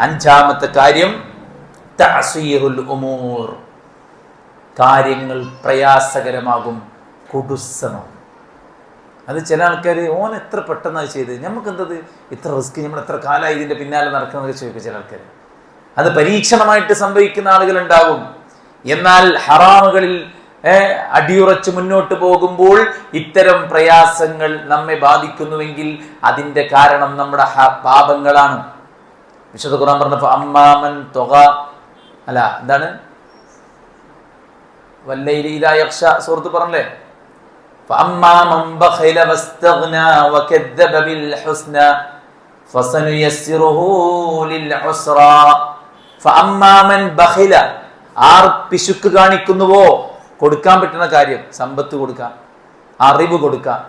അഞ്ചാമത്തെ കാര്യം തഅസീറുൽ ഉമൂർ, കാര്യങ്ങൾ പ്രയാസകരമാകും, കുടുസമാകും. അത് ചില ആൾക്കാർ ഓൻ എത്ര പെട്ടെന്ന് അത് ചെയ്ത്, നമുക്കെന്തത് ഇത്ര റിസ്ക്, നമ്മൾ എത്ര കാലമായി ഇതിൻ്റെ പിന്നാലെ നടക്കുന്നതൊക്കെ ചോദിക്കും ചില ആൾക്കാർ. അത് പരീക്ഷണമായിട്ട് സംഭവിക്കുന്ന ആളുകളുണ്ടാകും. എന്നാൽ ഹറാമുകളിൽ അടിയുറച്ച് മുന്നോട്ട് പോകുമ്പോൾ ഇത്തരം പ്രയാസങ്ങൾ നമ്മെ ബാധിക്കുന്നുവെങ്കിൽ അതിൻ്റെ കാരണം നമ്മുടെ പാപങ്ങളാണ്. വിശുദ്ധ ഖുർആൻ പറഞ്ഞപ്പോ അമ്മാമൻ തൊക അല്ല എന്താണ് വല്ലൈലി ഇദാ യഗ്ഷ സൂറത്ത് പറഞ്ഞല്ലേ, ഫഅമ്മാമൻ ബഖില വസ്തഗ്ന വകദ്ദബ ബിൽ ഹുസ്ന ഫസനുയസ്സിറുഹു ലിൽ ഉസ്റാ. ഫഅമ്മാമൻ ബഖില, ആർ പിശുക്ക് കാണിക്കുന്നുവോ, കൊടുക്കാൻ പറ്റുന്ന കാര്യം, സമ്പത്ത് കൊടുക്കാം, അറിവ് കൊടുക്കാം,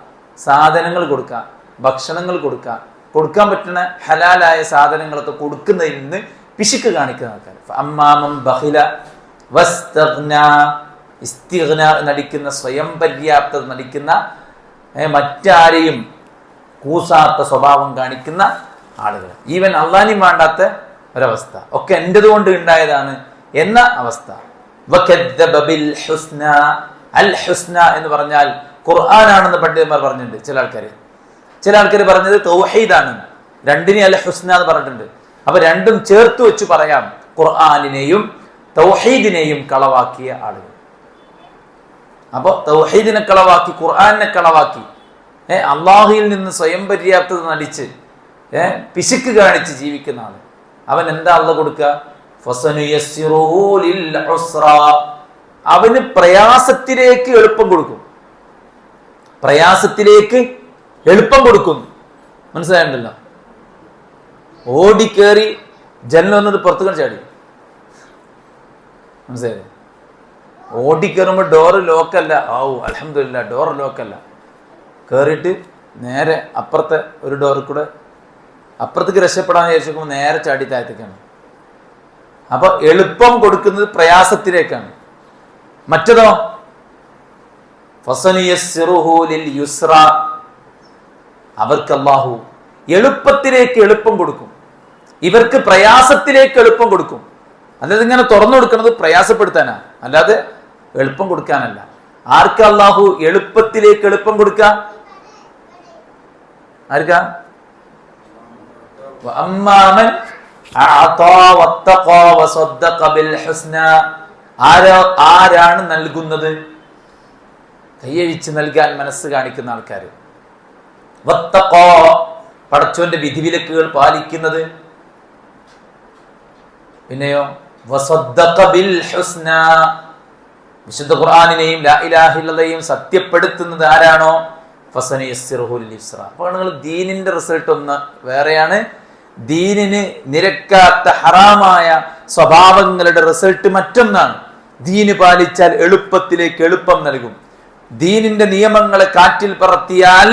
സാധനങ്ങൾ കൊടുക്കാം, ഭക്ഷണങ്ങൾ കൊടുക്കാം, കൊടുക്കാൻ പറ്റുന്ന ഹലാലായ സാധനങ്ങളൊക്കെ കൊടുക്കുന്നതിൽ നിന്ന് പിശുക്ക് കാണിക്കുന്ന ആൾക്കാർ. അമ്മാമൻ ബഖില വസ്തഗ്ന, ഇസ്തിഗ്ന നടിക്കുന്ന, സ്വയം പര്യാപ്തത നടിക്കുന്ന, മറ്റാരെയും കൂസാത്ത സ്വഭാവം കാണിക്കുന്ന ആളുകൾ, ഈവൻ അള്ളാഹ്നി വേണ്ടാത്ത ഒരവസ്ഥ, ഒക്കെ എൻ്റെത് കൊണ്ട് ഉണ്ടായതാണ് എന്ന അവസ്ഥ. വകദ്ദബ ബിൽ ഹുസ്ന, അൽ ഹുസ്ന എന്ന് പറഞ്ഞാൽ ഖുർആനാണെന്ന് പണ്ഡിതന്മാർ പറഞ്ഞിട്ടുണ്ട്. ചില ആൾക്കാർ പറഞ്ഞത് തൗഹീദാണ്, രണ്ടിനെ അൽ ഹുസ്ന എന്ന് പറഞ്ഞിട്ടുണ്ട്. അപ്പൊ രണ്ടും ചേർത്ത് വെച്ച് പറയാം, ഖുർആനിനെയും തൗഹീദിനെയും കളവാക്കിയ ആളുകൾ. അപ്പോൾ തൗഹീദിനെ കളവാക്കി, ഖുർആനിനെ കളവാക്കി, അള്ളാഹുവിൽ നിന്ന് സ്വയം പര്യാപ്തത നടിച്ച് പിശുക്ക് കാണിച്ച് ജീവിക്കുന്ന ആള്, അവൻ എന്താ അള്ളാഹ് കൊടുക്കുക? ഫസനുയസ്സിറുഹു ലിൽ ഉസ്റാ, അവന് പ്രയാസത്തിലേക്ക് എളുപ്പം കൊടുക്കും, പ്രയാസത്തിലേക്ക് എളുപ്പം കൊടുക്കും. മനസ്സിലായിട്ടുണ്ടല്ലോ? ഓടിക്കേറി ജനൽ വന്നത് പുറത്തു ചാടി, മനസ്സിലായി? ഓടിക്കേറുമ്പോൾ ഡോറ് ലോക്കല്ല, അൽഹംദുലില്ലാ ഡോർ ലോക്കല്ല, കയറിയിട്ട് നേരെ അപ്പുറത്തെ ഒരു ഡോറിൽ കൂടെ അപ്പുറത്തേക്ക് രക്ഷപ്പെടാൻ വിചാരിച്ചു നേരെ ചാടി താഴത്തേക്കാണ്. അപ്പൊ എളുപ്പം കൊടുക്കുന്നത് പ്രയാസത്തിലേക്കാണ്. മറ്റതോ ഫസനുയസ്സിറുഹു ലിൽ യുസ്റ, അവർക്ക് അല്ലാഹു എളുപ്പത്തിലേക്ക് എളുപ്പം കൊടുക്കും, ഇവർക്ക് പ്രയാസത്തിലേക്ക് എളുപ്പം കൊടുക്കും. അല്ലാതെ ഇങ്ങനെ തുറന്നു കൊടുക്കുന്നത് പ്രയാസപ്പെടുത്താനാ, അല്ലാതെ എളുപ്പം കൊടുക്കാനല്ല. ആർക്കാ അല്ലാഹു എളുപ്പത്തിലേക്ക് എളുപ്പം കൊടുക്ക? ആർക്കാ? വഅമ്മാമൻ അഅതാ വത്തഖാ വസദ്ദഖ ബിൽ ഹുസ്ന, ആരാണ് നൽകുന്നത്? കൈയഴിച്ച് നൽകാൻ മനസ്സ് കാണിക്കുന്ന ആൾക്കാർ. വത്തഖാ, പടച്ചോന്റെ വിധിവിലക്കുകൾ പാലിക്കുന്നത്. പിന്നെയോ വസദ്ദഖ ബിൽ ഹുസ്ന, വിശുദ്ധ ഖുർആനിനെയും ലാ ഇലാഹ ഇല്ലല്ലയും സത്യപ്പെടുത്തുന്നത് ആരാണോ ഫസനുയസ്സിറുഹു ലിൽ യുസ്റ. അപ്പോൾ നിങ്ങൾ ദീനിന്റെ റിസൾട്ട് ഒന്ന് വേറെയാണ്, ദീനിന് നിരക്കാത്ത ഹറാമായ സ്വഭാവങ്ങളുടെ റിസൾട്ട് മറ്റൊന്നാണ്. ദീന് പാലിച്ചാൽ എളുപ്പത്തിലേക്ക് എളുപ്പം നൽകും, ദീനിന്റെ നിയമങ്ങളെ കാറ്റിൽ പറത്തിയാൽ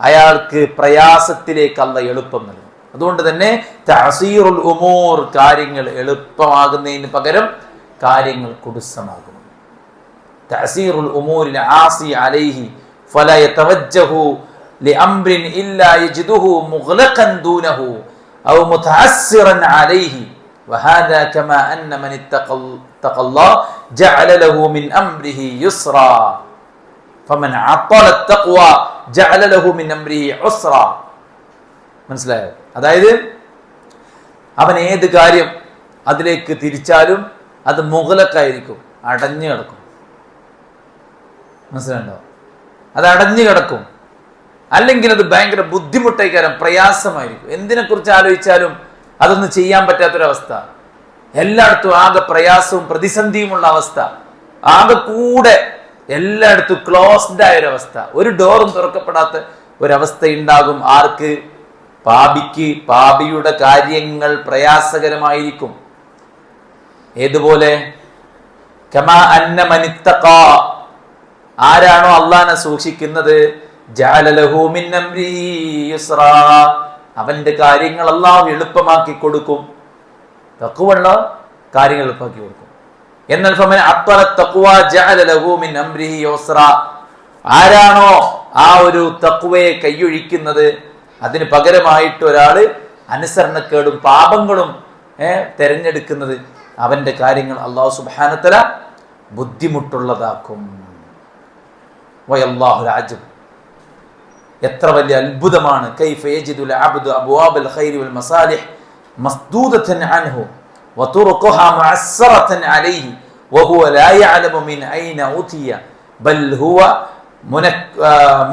അയാൾക്ക് പ്രയാസത്തിലേക്ക് അല്ലാഹ് എളുപ്പം നൽകും. അതുകൊണ്ട് തന്നെ തഅസീറുൽ ഉമൂർ, കാര്യങ്ങൾ എളുപ്പമാകുന്നതിന് പകരം കാര്യങ്ങൾ കുടുസമാകും. തഅസീറുൽ ഉമൂരിൽ ആസി അലൈഹി ഫലാ യതവജ്ജഹു ലിഅംറിൻ ഇല്ലാ യജിദുഹു മുഗ്ലഖൻ ദൂനഹു ഔ മുതഅസ്സിറൻ അലൈഹി വഹാദാ കമാ അന്ന മൻ ഇത്തഖല്ലാഹ ജഅല ലഹു മിൻ അംരിഹി യുസ്റാ ഫമൻ അത്തല തഖ്വ ജഅല ലഹു മിൻ അംരിഹി ഉസ്റാ. മനസ്സിലായോ? അതായത് അവൻ ഏത് കാര്യം അതിലേക്ക് തിരിച്ചാലും അത് മുഗ്ലഖായിരിക്കും, അടഞ്ഞു കിടക്കും. മനസ്സിലുണ്ടോ? അത് അടഞ്ഞു കിടക്കും, അല്ലെങ്കിൽ അത് ഭയങ്കര ബുദ്ധിമുട്ടായിക്കാരം, പ്രയാസമായിരിക്കും. എന്തിനെ കുറിച്ച് ആലോചിച്ചാലും അതൊന്നും ചെയ്യാൻ പറ്റാത്തൊരവസ്ഥ, എല്ലായിടത്തും ആകെ പ്രയാസവും പ്രതിസന്ധിയുമുള്ള അവസ്ഥ, ആകെ കൂടെ എല്ലായിടത്തും ക്ലോസ്ഡ് ആയ ഒരവസ്ഥ, ഒരു ഡോറും തുറക്കപ്പെടാത്ത ഒരവസ്ഥ ഉണ്ടാകും. ആർക്ക്? പാപിക്ക്. പാപിയുടെ കാര്യങ്ങൾ പ്രയാസകരമായിരിക്കും. ഏതുപോലെ? കമാ അന്ന മൻ ഇത്തഖാ, ആരാണോ അള്ളാഹനെ സൂക്ഷിക്കുന്നത്, ജഅല ലഹു മിൻ അംരിഹി യുസ്റാ, അവന്റെ കാര്യങ്ങൾ അല്ലാഹു എളുപ്പമാക്കി കൊടുക്കും. തഖ്വയുള്ള കാര്യങ്ങൾ എളുപ്പമാക്കി കൊടുക്കും. എന്നാൽ ഫമൻ അത്തല തഖ്വ ജഅല ലഹു മിൻ അംരിഹി യുസ്റാ, ആരാണോ ആ ഒരു തഖ്വയെ കൈയൊഴിക്കുന്നത്, അതിന് പകരമായിട്ട് ഒരാള് അനുസരണക്കേടും പാപങ്ങളും തെരഞ്ഞെടുക്കുന്നത്, അവന്റെ കാര്യങ്ങൾ അല്ലാഹു സുബ്ഹാനഹു വ തആല ബുദ്ധിമുട്ടുള്ളതാക്കും. വയല്ലാഹുൽ അജബ്, എത്ര വലിയ അത്ഭുതമാണ്. കൈഫ യജിദുൽ അബ്ദു അബ്വാബൽ ഖൈരി വൽ മസാലിഹ് മസ്ദൂദതൻ അൻഹു വതുർഖുഹാ മുഅസ്സറതൻ അലൈഹി വഹുവ ലാ യഅലമു മിൻ ഐന ഉതിയ ബൽ ഹുവ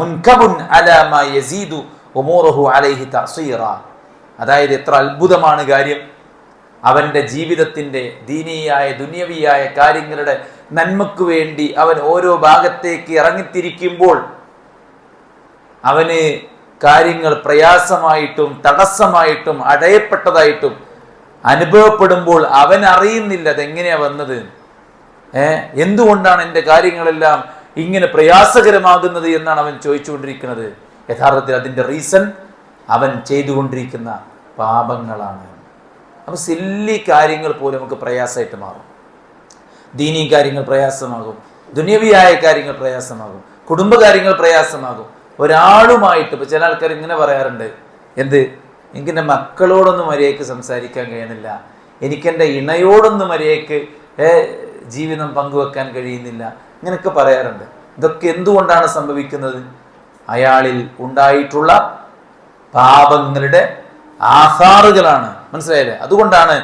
മുൻകബുൻ അലാ മാ യസീദു ഉമൂറുഹു അലൈഹി തഅസീറ. അതായത് എത്ര അത്ഭുതമാണ് കാര്യം. അവന്റെ ജീവിതത്തിന്റെ ദീനീയായ ദുനിയവിയായ കാര്യങ്ങളുടെ നന്മക്ക് വേണ്ടി അവൻ ഓരോ ഭാഗത്തേക്ക് ഇറങ്ങിത്തിരിക്കുമ്പോൾ അവന് കാര്യങ്ങൾ പ്രയാസമായിട്ടും തടസ്സമായിട്ടും അടയപ്പെട്ടതായിട്ടും അനുഭവപ്പെടുമ്പോൾ അവൻ അറിയുന്നില്ല അതെങ്ങനെയാ വന്നത്, എന്തുകൊണ്ടാണ് എൻ്റെ കാര്യങ്ങളെല്ലാം ഇങ്ങനെ പ്രയാസകരമാകുന്നത് എന്നാണ് അവൻ ചോദിച്ചുകൊണ്ടിരിക്കുന്നത്. യഥാർത്ഥത്തിൽ അതിൻ്റെ റീസൺ അവൻ ചെയ്തുകൊണ്ടിരിക്കുന്ന പാപങ്ങളാണ്. അപ്പോൾ സില്ലി കാര്യങ്ങൾ പോലും നമുക്ക് പ്രയാസമായിട്ട് മാറും. ദീനീ കാര്യങ്ങൾ പ്രയാസമാകും, ദുനിയവിയായ കാര്യങ്ങൾ പ്രയാസമാകും, കുടുംബകാര്യങ്ങൾ പ്രയാസമാകും. ഒരാളുമായിട്ട് ഇപ്പോൾ ചില ആൾക്കാർ ഇങ്ങനെ പറയാറുണ്ട്, എനിക്കെൻ്റെ മക്കളോടൊന്നും മര്യാദയ്ക്ക് സംസാരിക്കാൻ കഴിയുന്നില്ല, എനിക്കെൻ്റെ ഇണയോടൊന്നും മര്യാദയ്ക്ക് ജീവിതം പങ്കുവെക്കാൻ കഴിയുന്നില്ല, ഇങ്ങനെയൊക്കെ പറയാറുണ്ട്. ഇതൊക്കെ എന്തുകൊണ്ടാണ് സംഭവിക്കുന്നത്? അയാളിൽ ഉണ്ടായിട്ടുള്ള പാപങ്ങളുടെ ആസാറുകളാണ്. മനസ്സിലായില്ലേ? അതുകൊണ്ടാണ്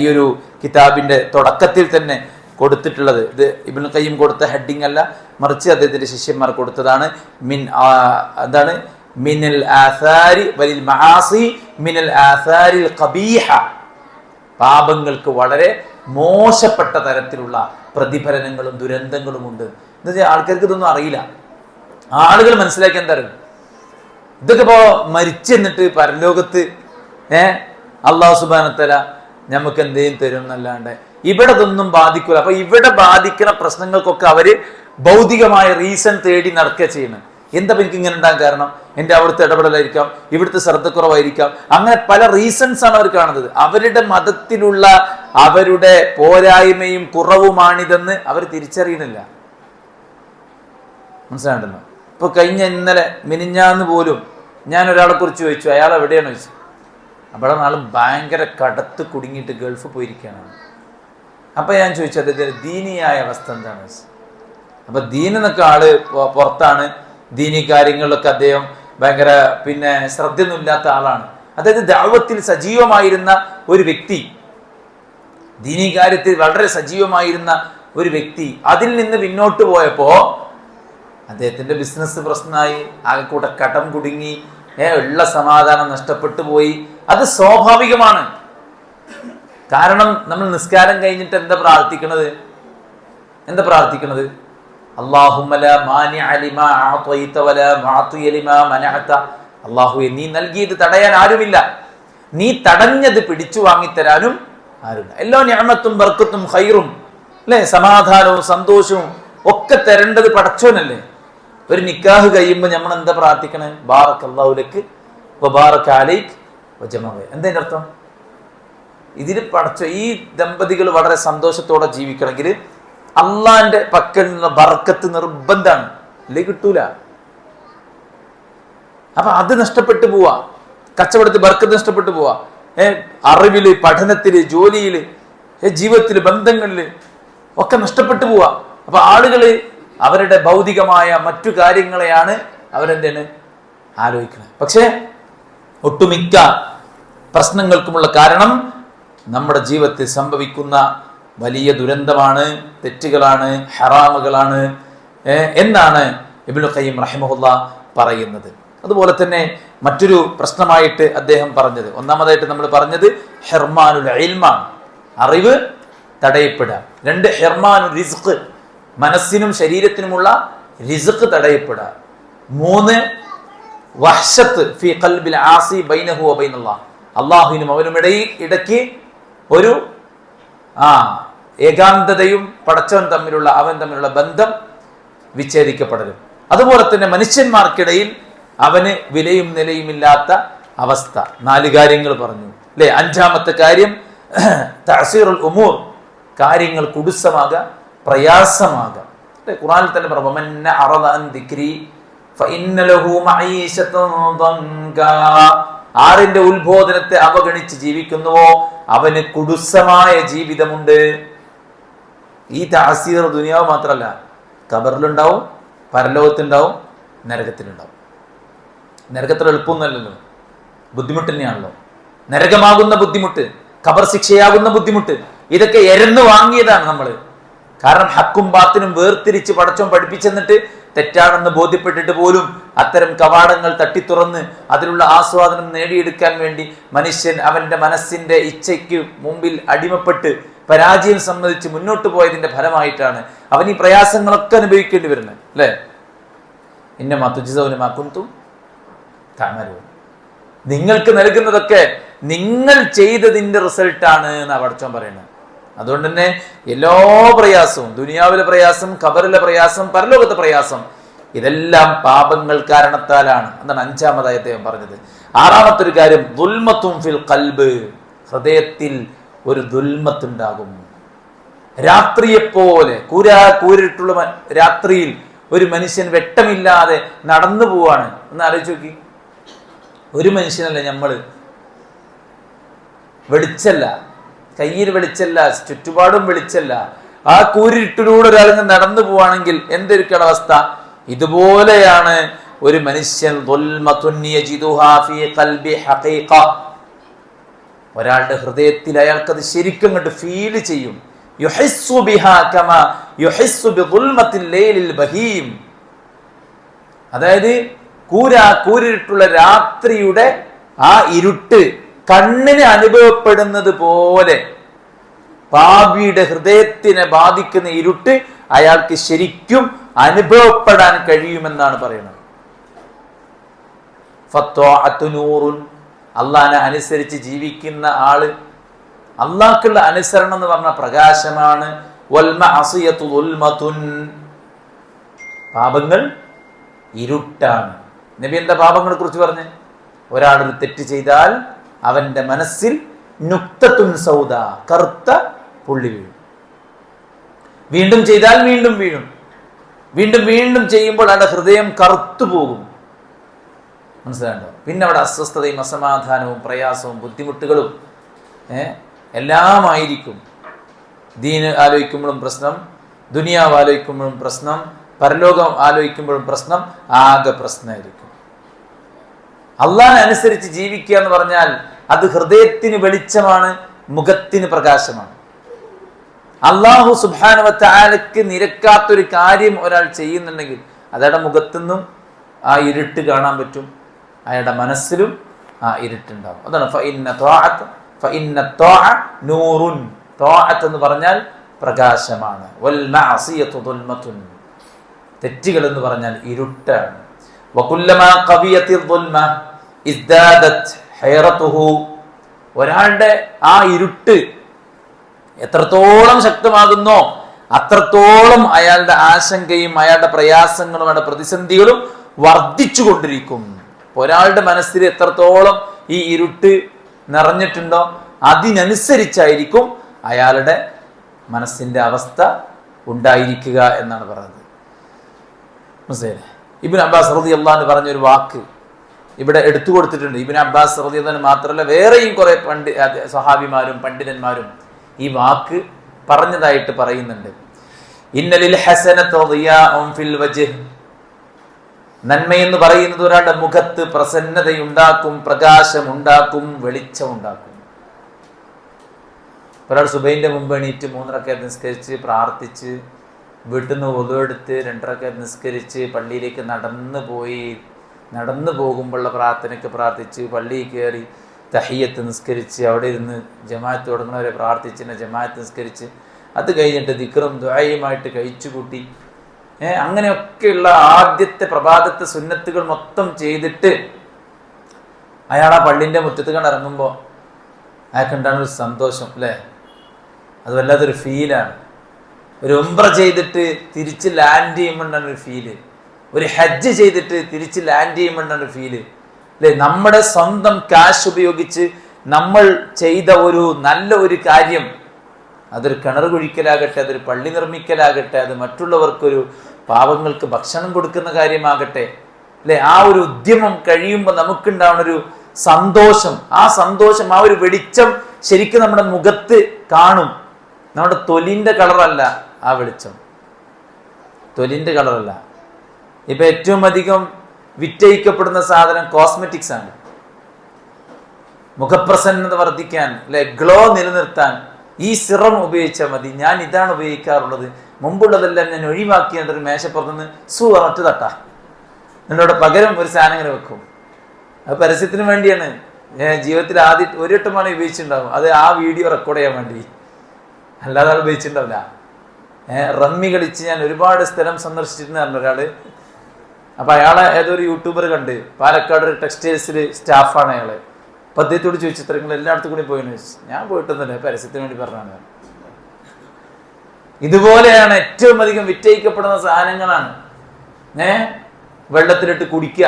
ഈ ഒരു കിതാബിന്റെ തുടക്കത്തിൽ തന്നെ കൊടുത്തിട്ടുള്ളത്. ഇത് ഇബ്നുൽ ഖയ്യിം കൊടുത്ത ഹെഡിങ് അല്ല, മറിച്ച് അദ്ദേഹത്തിന്റെ ശിഷ്യന്മാർ കൊടുത്തതാണ്. എന്താണ്? മിനൽ ആസാരി വലിൽ മആസി മിനൽ ആസാരിൽ ഖബീഹ. പാപങ്ങൾക്ക് വളരെ മോശപ്പെട്ട തരത്തിലുള്ള പ്രതിഫലനങ്ങളും ദുരന്തങ്ങളും ഉണ്ട്. എന്നുവെച്ചാൽ ആൾക്കാർക്ക് ഇതൊന്നും അറിയില്ല. ആളുകൾ മനസ്സിലാക്കി എന്താ അറിയും, ഇതൊക്കെ ഇപ്പോ മരിച്ചെന്നിട്ട് പരലോകത്ത് അല്ലാഹു സുബ്ഹാനഹു വ തആല നമുക്ക് എന്തെങ്കിലും തരും എന്നല്ലാണ്ട് ഇവിടെ ഇതൊന്നും ബാധിക്കൂല. അപ്പൊ ഇവിടെ ബാധിക്കുന്ന പ്രശ്നങ്ങൾക്കൊക്കെ അവര് ഭൗതികമായ റീസൺ തേടി നടക്കുക ചെയ്യുന്നത്. എന്താ എനിക്ക് ഇങ്ങനെ ഉണ്ടാകാൻ കാരണം? എൻ്റെ അവിടുത്തെ ഇടപെടലായിരിക്കാം, ഇവിടുത്തെ ശ്രദ്ധക്കുറവായിരിക്കാം, അങ്ങനെ പല റീസൺസ് ആണ് അവർ കാണുന്നത്. അവരുടെ മതത്തിലുള്ള അവരുടെ പോരായ്മയും കുറവുമാണിതെന്ന് അവർ തിരിച്ചറിയുന്നില്ല. മനസ്സിലാണ്ടല്ലോ? ഇപ്പൊ ഇന്നലെ മിനിഞ്ഞാന്ന് പോലും ഞാൻ ഒരാളെ കുറിച്ച് ചോദിച്ചു, അയാൾ എവിടെയാണ് ചോദിച്ചു. അവിടെ നാൾ ഭയങ്കര കടത്ത് കുടുങ്ങിയിട്ട് ഗൾഫ് പോയിരിക്കുകയാണ്. അപ്പൊ ഞാൻ ചോദിച്ചു അദ്ദേഹത്തിന് ദീനിയായ അവസ്ഥ എന്താണ്. അപ്പൊ ദീനെന്നൊക്കെ ആള് പുറത്താണ്, ദീനി കാര്യങ്ങളിലൊക്കെ അദ്ദേഹം ഭയങ്കര ശ്രദ്ധയൊന്നുമില്ലാത്ത ആളാണ്. അതായത് ദഅവത്തിൽ സജീവമായിരുന്ന ഒരു വ്യക്തി, ദീനി കാര്യത്തിൽ വളരെ സജീവമായിരുന്ന ഒരു വ്യക്തി അതിൽ നിന്ന് പിന്നോട്ട് പോയപ്പോ അദ്ദേഹത്തിന്റെ ബിസിനസ് പ്രശ്നമായി, ആകെ കൂടെ കടം കുടുങ്ങി, ഉള്ള സമാധാനം നഷ്ടപ്പെട്ടു പോയി. അത് സ്വാഭാവികമാണ്. കാരണം നമ്മൾ നിസ്കാരം കഴിഞ്ഞിട്ട് എന്താ പ്രാർത്ഥിക്കണത്? അല്ലാഹുമ്മ ലാ മാനിഅ ലിമാ അഅതൈത വലാ മുഅതിയ ലിമാ മനഅത. അല്ലാഹുവേ, നീ നൽകിയത് തടയാൻ ആരുമില്ല, നീ തടഞ്ഞത് പിടിച്ചു വാങ്ങിത്തരാനും ആരുമില്ല. എല്ലാ നിഅമത്തും ബർക്കത്തും ഖൈറും, അല്ലേ, സമാധാനവും സന്തോഷവും ഒക്കെ തരേണ്ടത് പടച്ചോനല്ലേ. ഒരു നിക്കാഹ് കഴിയുമ്പോൾ നമ്മൾ എന്താ പ്രാർത്ഥിക്കണേ? ബാറക്കല്ലാഹു ലക്ക് വബാറക അലൈക് വജമഅ. എന്താ ഇതിന്റെ അർത്ഥം? ഇതിൽ പടച്ചോ ഈ ദമ്പതികൾ വളരെ സന്തോഷത്തോടെ ജീവിക്കണമെങ്കിൽ അള്ളാന്റെ പക്കൽ നിന്നുള്ള ബർക്കത്ത് നിർബന്ധമാണ്, അല്ലേ കിട്ടൂല. അപ്പൊ അത് നഷ്ടപ്പെട്ടു പോവാ, കച്ചവടത്തിൽ ബർക്കത്ത് നഷ്ടപ്പെട്ടു പോവാ, അറിവില്, പഠനത്തില്, ജോലിയില്, ജീവിതത്തില്, ബന്ധങ്ങളില് ഒക്കെ നഷ്ടപ്പെട്ടു പോവാ. അപ്പൊ ആളുകള് അവരുടെ ഭൗതികമായ മറ്റു കാര്യങ്ങളെയാണ് അവരെന്താണ് ആലോചിക്കുന്നത്. പക്ഷെ ഒട്ടുമിക്ക പ്രശ്നങ്ങൾക്കുമുള്ള കാരണം നമ്മുടെ ജീവിതത്തിൽ സംഭവിക്കുന്ന വലിയ ദുരന്തമാണ്, തെറ്റുകളാണ്, ഹറാമുകളാണ് എന്നാണ് ഇബ്നുൽ ഖയ്യിം റഹിമഹുല്ലാ പറയുന്നത്. അതുപോലെ തന്നെ മറ്റൊരു പ്രശ്നമായിട്ട് അദ്ദേഹം പറഞ്ഞത്, ഒന്നാമതായിട്ട് നമ്മൾ പറഞ്ഞത് ഹിർമാനുൽ ഇൽമാണ്, അറിവ് തടയപ്പെടുക. 2 ഹിർമാനുൽ റിസ്ഖ്, മനസ്സിനും ശരീരത്തിനുമുള്ള റിസ്ഖ് തടയപ്പെടുക. 3 വഹ്ശത്ത് ഫീ ഖൽബിൽ ആസി ബൈനഹു വ ബൈനല്ലാഹ്, അല്ലാഹുവിനും അവനും ഇടയ്ക്ക് ഒരു ഏകാന്തതയും പടച്ചവൻ അവൻ തമ്മിലുള്ള ബന്ധം വിച്ഛേദിക്കപ്പെടലും. അതുപോലെ തന്നെ മനുഷ്യന്മാർക്കിടയിൽ അവന് വിലയും നിലയുമില്ലാത്ത അവസ്ഥ. 4 കാര്യങ്ങൾ പറഞ്ഞു, അല്ലെ? 5ാമത്തെ കാര്യം തഅസീറുൽ ഉമൂർ, കാര്യങ്ങൾ കുടുസമാകാം, പ്രയാസമാകാം. ഖുർആനിൽ തന്നെ പറഞ്ഞു, വമൻ അറദ അൻ ദിക്രി ഫഇന്ന ലഹു മഈശതൻ ദൻകാ ആറിന്റെ ഉത്ബോധനത്തെ അവഗണിച്ച് ജീവിക്കുന്നുവോ അവന് കുടുസമായ ജീവിതമുണ്ട്. ഈ താസീർ ദുനിയാവ് മാത്രമല്ല, ഖബറിലുണ്ടാവും, പരലോകത്തുണ്ടാവും, നരകത്തിലുണ്ടാവും. നരകത്തിൽ എളുപ്പമൊന്നുമല്ലല്ലോ, ബുദ്ധിമുട്ട് തന്നെയാണല്ലോ. നരകമാകുന്ന ബുദ്ധിമുട്ട്, ഖബർ ശിക്ഷയാകുന്ന ബുദ്ധിമുട്ട്, ഇതൊക്കെ എരന്ന് വാങ്ങിയതാണ് നമ്മൾ. കാരണം ഹക്കും ബാത്തിനും വേർതിരിച്ച് പടച്ചോൻ പഠിപ്പിച്ചെന്നിട്ട് തെറ്റാണെന്ന് ബോധ്യപ്പെട്ടിട്ട് പോലും അത്തരം കവാടങ്ങൾ തട്ടിത്തുറന്ന് അതിലുള്ള ആസ്വാദനം നേടിയെടുക്കാൻ വേണ്ടി മനുഷ്യൻ അവന്റെ മനസ്സിന്റെ ഇച്ഛയ്ക്ക് മുമ്പിൽ അടിമപ്പെട്ട് പരാജയം സമ്മതിച്ച് മുന്നോട്ട് പോയതിന്റെ ഫലമായിട്ടാണ് അവൻ ഈ പ്രയാസങ്ങളൊക്കെ അനുഭവിക്കേണ്ടി വരുന്നത്, അല്ലേ? നിങ്ങൾക്ക് നൽകുന്നതൊക്കെ നിങ്ങൾ ചെയ്തതിന്റെ റിസൾട്ടാണ് എന്ന് പടച്ചോൻ പറയുന്നത്. അതുകൊണ്ട് തന്നെ എല്ലാ പ്രയാസവും, ദുനിയാവിലെ പ്രയാസം, ഖബറിലെ പ്രയാസം, പരലോകത്തെ പ്രയാസം, ഇതെല്ലാം പാപങ്ങൾ കാരണത്താലാണ്. എന്താണ് 5-ാമതായത്തെ പറഞ്ഞത്. 6-ാമത്തെ ഒരു കാര്യം, ദുൽമത്തും ഫിൽ ഖൽബ്, ഹൃദയത്തിൽ ഒരു ദുൽമത്തുണ്ടാകും. രാത്രിയെപ്പോലെ കൂരിട്ടുള്ള രാത്രിയിൽ ഒരു മനുഷ്യൻ വെട്ടമില്ലാതെ നടന്നു പോവാണ്. ഒന്ന് ആലോചിച്ച് നോക്കി. ഒരു മനുഷ്യനല്ല നമ്മള്, വെളിച്ചല്ല, കയ്യിൽ വെളിച്ചല്ല, ചുറ്റുപാടും വെളിച്ചല്ല, ആ കൂരിട്ടിലൂടെ ഒരാളിങ്ങനെ നടന്നു പോവാണെങ്കിൽ എന്തൊരിക്കണ അവസ്ഥ? ഇതുപോലെയാണ് ഒരു മനുഷ്യൻ. ഒരാളുടെ ഹൃദയത്തിൽ അയാൾക്കത് ശരിക്കും അങ്ങോട്ട് ഫീൽ ചെയ്യും. അതായത് കൂരിട്ടുള്ള രാത്രിയുടെ ആ ഇരുട്ട് കണ്ണിന് അനുഭവപ്പെടുന്നത് പോലെ പാപിയുടെ ഹൃദയത്തിനെ ബാധിക്കുന്ന ഇരുട്ട് അയാൾക്ക് ശരിക്കും അനുഭവപ്പെടാൻ കഴിയുമെന്നാണ് പറയുന്നത്. അള്ളാഹിനെ അനുസരിച്ച് ജീവിക്കുന്ന ആള്, അള്ളാഹ്ക്കുള്ള അനുസരണം എന്ന് പറഞ്ഞ പ്രകാശമാണ്. പാപങ്ങൾ ഇരുട്ടാണ്. നബി എന്താ പാപങ്ങളെ കുറിച്ച് പറഞ്ഞ്? ഒരാളൊരു തെറ്റ് ചെയ്താൽ അവന്റെ മനസ്സിൽ നുക്തത്തുൻ സൗദ, കറുത്ത പുള്ളി വീഴും. വീണ്ടും ചെയ്താൽ വീണ്ടും വീഴും. വീണ്ടും വീണ്ടും ചെയ്യുമ്പോൾ അവരുടെ ഹൃദയം കറുത്തു പോകും. മനസ്സിലാണ്ടോ? പിന്നെ അവിടെ അസ്വസ്ഥതയും അസമാധാനവും പ്രയാസവും ബുദ്ധിമുട്ടുകളും എല്ലാമായിരിക്കും. ദീന് ആലോചിക്കുമ്പോഴും പ്രശ്നം, ദുനിയാവ് ആലോചിക്കുമ്പോഴും പ്രശ്നം, പരലോകം ആലോചിക്കുമ്പോഴും പ്രശ്നം, ആകെ പ്രശ്നമായിരിക്കും. അള്ളാഹിനെ അനുസരിച്ച് ജീവിക്കുക എന്ന് പറഞ്ഞാൽ അത് ഹൃദയത്തിന് വെളിച്ചമാണ്, മുഖത്തിന് പ്രകാശമാണ്. അള്ളാഹു സുബ്ഹാനഹു വ തആലക്ക് നിരക്കാത്തൊരു കാര്യം ഒരാൾ ചെയ്യുന്നുണ്ടെങ്കിൽ അയാളുടെ മുഖത്തുനിന്നും ആ ഇരുട്ട് കാണാൻ പറ്റും, അയാളുടെ മനസ്സിലും ആ ഇരുട്ടുണ്ടാവും. അതാണ് എന്ന് പറഞ്ഞാൽ പ്രകാശമാണ്. തെറ്റുകൾ എന്ന് പറഞ്ഞാൽ ഇരുട്ടാണ്. ഒരാളുടെ ആ ഇരുട്ട് എത്രത്തോളം ശക്തമാകുന്നോ അത്രത്തോളം അയാളുടെ ആശങ്കയും അയാളുടെ പ്രയാസങ്ങളും അയാളുടെ പ്രതിസന്ധികളും വർദ്ധിച്ചു കൊണ്ടിരിക്കും. ഒരാളുടെ മനസ്സിൽ എത്രത്തോളം ഈ ഇരുട്ട് നിറഞ്ഞിട്ടുണ്ടോ അതിനനുസരിച്ചായിരിക്കും അയാളുടെ മനസ്സിന്റെ അവസ്ഥ ഉണ്ടായിരിക്കുക എന്നാണ് പറയുന്നത്. മനസ്സിലായില്ലേ? ഇബ്നു അബ്ബാസ് റളിയല്ലാഹു അൻഹു പറഞ്ഞൊരു വാക്ക് ഇവിടെ എടുത്തു കൊടുത്തിട്ടുണ്ട്. ഇബ്നു അബ്ബാസ് റളിയല്ലാഹു അൻഹു മാത്രമല്ല വേറെയും കുറെ സഹാബിമാരും പണ്ഡിതന്മാരും ഈ വാക്ക് പറഞ്ഞതായിട്ട് പറയുന്നുണ്ട്. ഇന്നലിൽ ഹസനത ദിയാഉൻ ഫിൽ വജ്ഹ്, നന്മയെന്ന് പറയുന്നത് ഒരാളുടെ മുഖത്ത് പ്രസന്നതയുണ്ടാക്കും, പ്രകാശമുണ്ടാക്കും, വെളിച്ചമുണ്ടാക്കും. ഒരാൾ സുബൈന്റെ മുമ്പ് എണീറ്റ് 3 റക്അത്ത് നിസ്കരിച്ച് പ്രാർത്ഥിച്ച് വീട്ടിൽ നിന്ന് wudu എടുത്ത് 2 റക്അത്ത് നിസ്കരിച്ച് പള്ളിയിലേക്ക് നടന്നു പോകുമ്പോഴുള്ള പ്രാർത്ഥനയ്ക്ക് പ്രാർത്ഥിച്ച് പള്ളിയിൽ കയറി തഹിയ്യത്ത് നിസ്കരിച്ച് അവിടെ ഇരുന്ന് ജമാഅത്ത് തുടങ്ങുന്നവരെ പ്രാർത്ഥിച്ച് ജമാഅത്ത് നിസ്കരിച്ച് അത് കഴിഞ്ഞിട്ട് ദിക്റും ദുആയുമായിട്ട് കഴിച്ചുകൂട്ടി അങ്ങനെയൊക്കെയുള്ള ആദ്യത്തെ പ്രഭാതത്തെ സുന്നത്തുകൾ മൊത്തം ചെയ്തിട്ട് അയാൾ ആ പള്ളിൻ്റെ മുറ്റത്ത് കണ്ട് ഇറങ്ങുമ്പോൾ അയാൾക്കുണ്ടാണ് ഒരു സന്തോഷം, അല്ലേ? അത് വല്ലാത്തൊരു ഫീലാണ്. ഒരു ഉംറ ചെയ്തിട്ട് തിരിച്ച് ലാൻഡ് ചെയ്യുമ്പോഴാണ് ഒരു ഫീല്, ഒരു ഹജ്ജ് ചെയ്തിട്ട് തിരിച്ച് ലാൻഡ് ചെയ്യുമ്പോഴാണ് ഒരു ഫീല്, അല്ലേ? നമ്മുടെ സ്വന്തം ക്യാഷ് ഉപയോഗിച്ച് നമ്മൾ ചെയ്ത ഒരു നല്ല ഒരു കാര്യം, അതൊരു കിണർ കുഴിക്കലാകട്ടെ, അതൊരു പള്ളി നിർമ്മിക്കലാകട്ടെ, അത് മറ്റുള്ളവർക്കൊരു പാവങ്ങൾക്ക് ഭക്ഷണം കൊടുക്കുന്ന കാര്യമാകട്ടെ, അല്ലെ? ആ ഒരു ഉദ്യമം കഴിയുമ്പോൾ നമുക്കുണ്ടാവുന്നൊരു സന്തോഷം, ആ സന്തോഷം, ആ ഒരു വെളിച്ചം ശരിക്കും നമ്മുടെ മുഖത്ത് കാണും. നമ്മുടെ തൊലിന്റെ കളറല്ല ആ വെളിച്ചം, തൊലിന്റെ കളറല്ല. ഇപ്പൊ ഏറ്റവും അധികം വിറ്റഴിക്കപ്പെടുന്ന സാധനം കോസ്മെറ്റിക്സ് ആണ്. മുഖപ്രസന്നത വർദ്ധിക്കാൻ, അല്ലെ, ഗ്ലോ നിലനിർത്താൻ ഈ സിറം ഉപയോഗിച്ചാൽ മതി. ഞാൻ ഇതാണ് ഉപയോഗിക്കാറുള്ളത്, മുമ്പുള്ളതെല്ലാം ഞാൻ ഒഴിവാക്കിയ ഒരു മേശപ്പുറത്തുനിന്ന് സുവററ്റ് തട്ടാ എന്നോട് പകരം ഒരു സാധനം ഇങ്ങനെ വെക്കും. അത് പരസ്യത്തിന് വേണ്ടിയാണ്. ജീവിതത്തിൽ ആദ്യം ഒരു വട്ടമാണ് ഉപയോഗിച്ചിട്ടുണ്ടാവും, അത് ആ വീഡിയോ റെക്കോർഡ് ചെയ്യാൻ വേണ്ടി, അല്ലാതെ ആൾ ഉപയോഗിച്ചിട്ടുണ്ടാവില്ല. റമ്മി കളിച്ച് ഞാൻ ഒരുപാട് സ്ഥലം സന്ദർശിച്ചിട്ടുണ്ട് പറഞ്ഞു ഒരാള്. അപ്പൊ അയാളെ ഏതൊരു യൂട്യൂബർ കണ്ട്, പാലക്കാട് ഒരു ടെക്സ്റ്റൈൽസിൽ സ്റ്റാഫാണ് അയാള്. അപ്പൊ അദ്ദേഹത്തോട് ചോദിച്ചു, ഇത്ര നിങ്ങൾ എല്ലായിടത്തും കൂടി പോയെന്ന് ചോദിച്ചു. ഞാൻ പോയിട്ടൊന്നുമില്ല, പരസ്യത്തിന് വേണ്ടി പറഞ്ഞാണ്. ഇതുപോലെയാണ് ഏറ്റവും അധികം വിറ്റഴിക്കപ്പെടുന്ന സാധനങ്ങളാണ്. വെള്ളത്തിലിട്ട് കുടിക്കുക,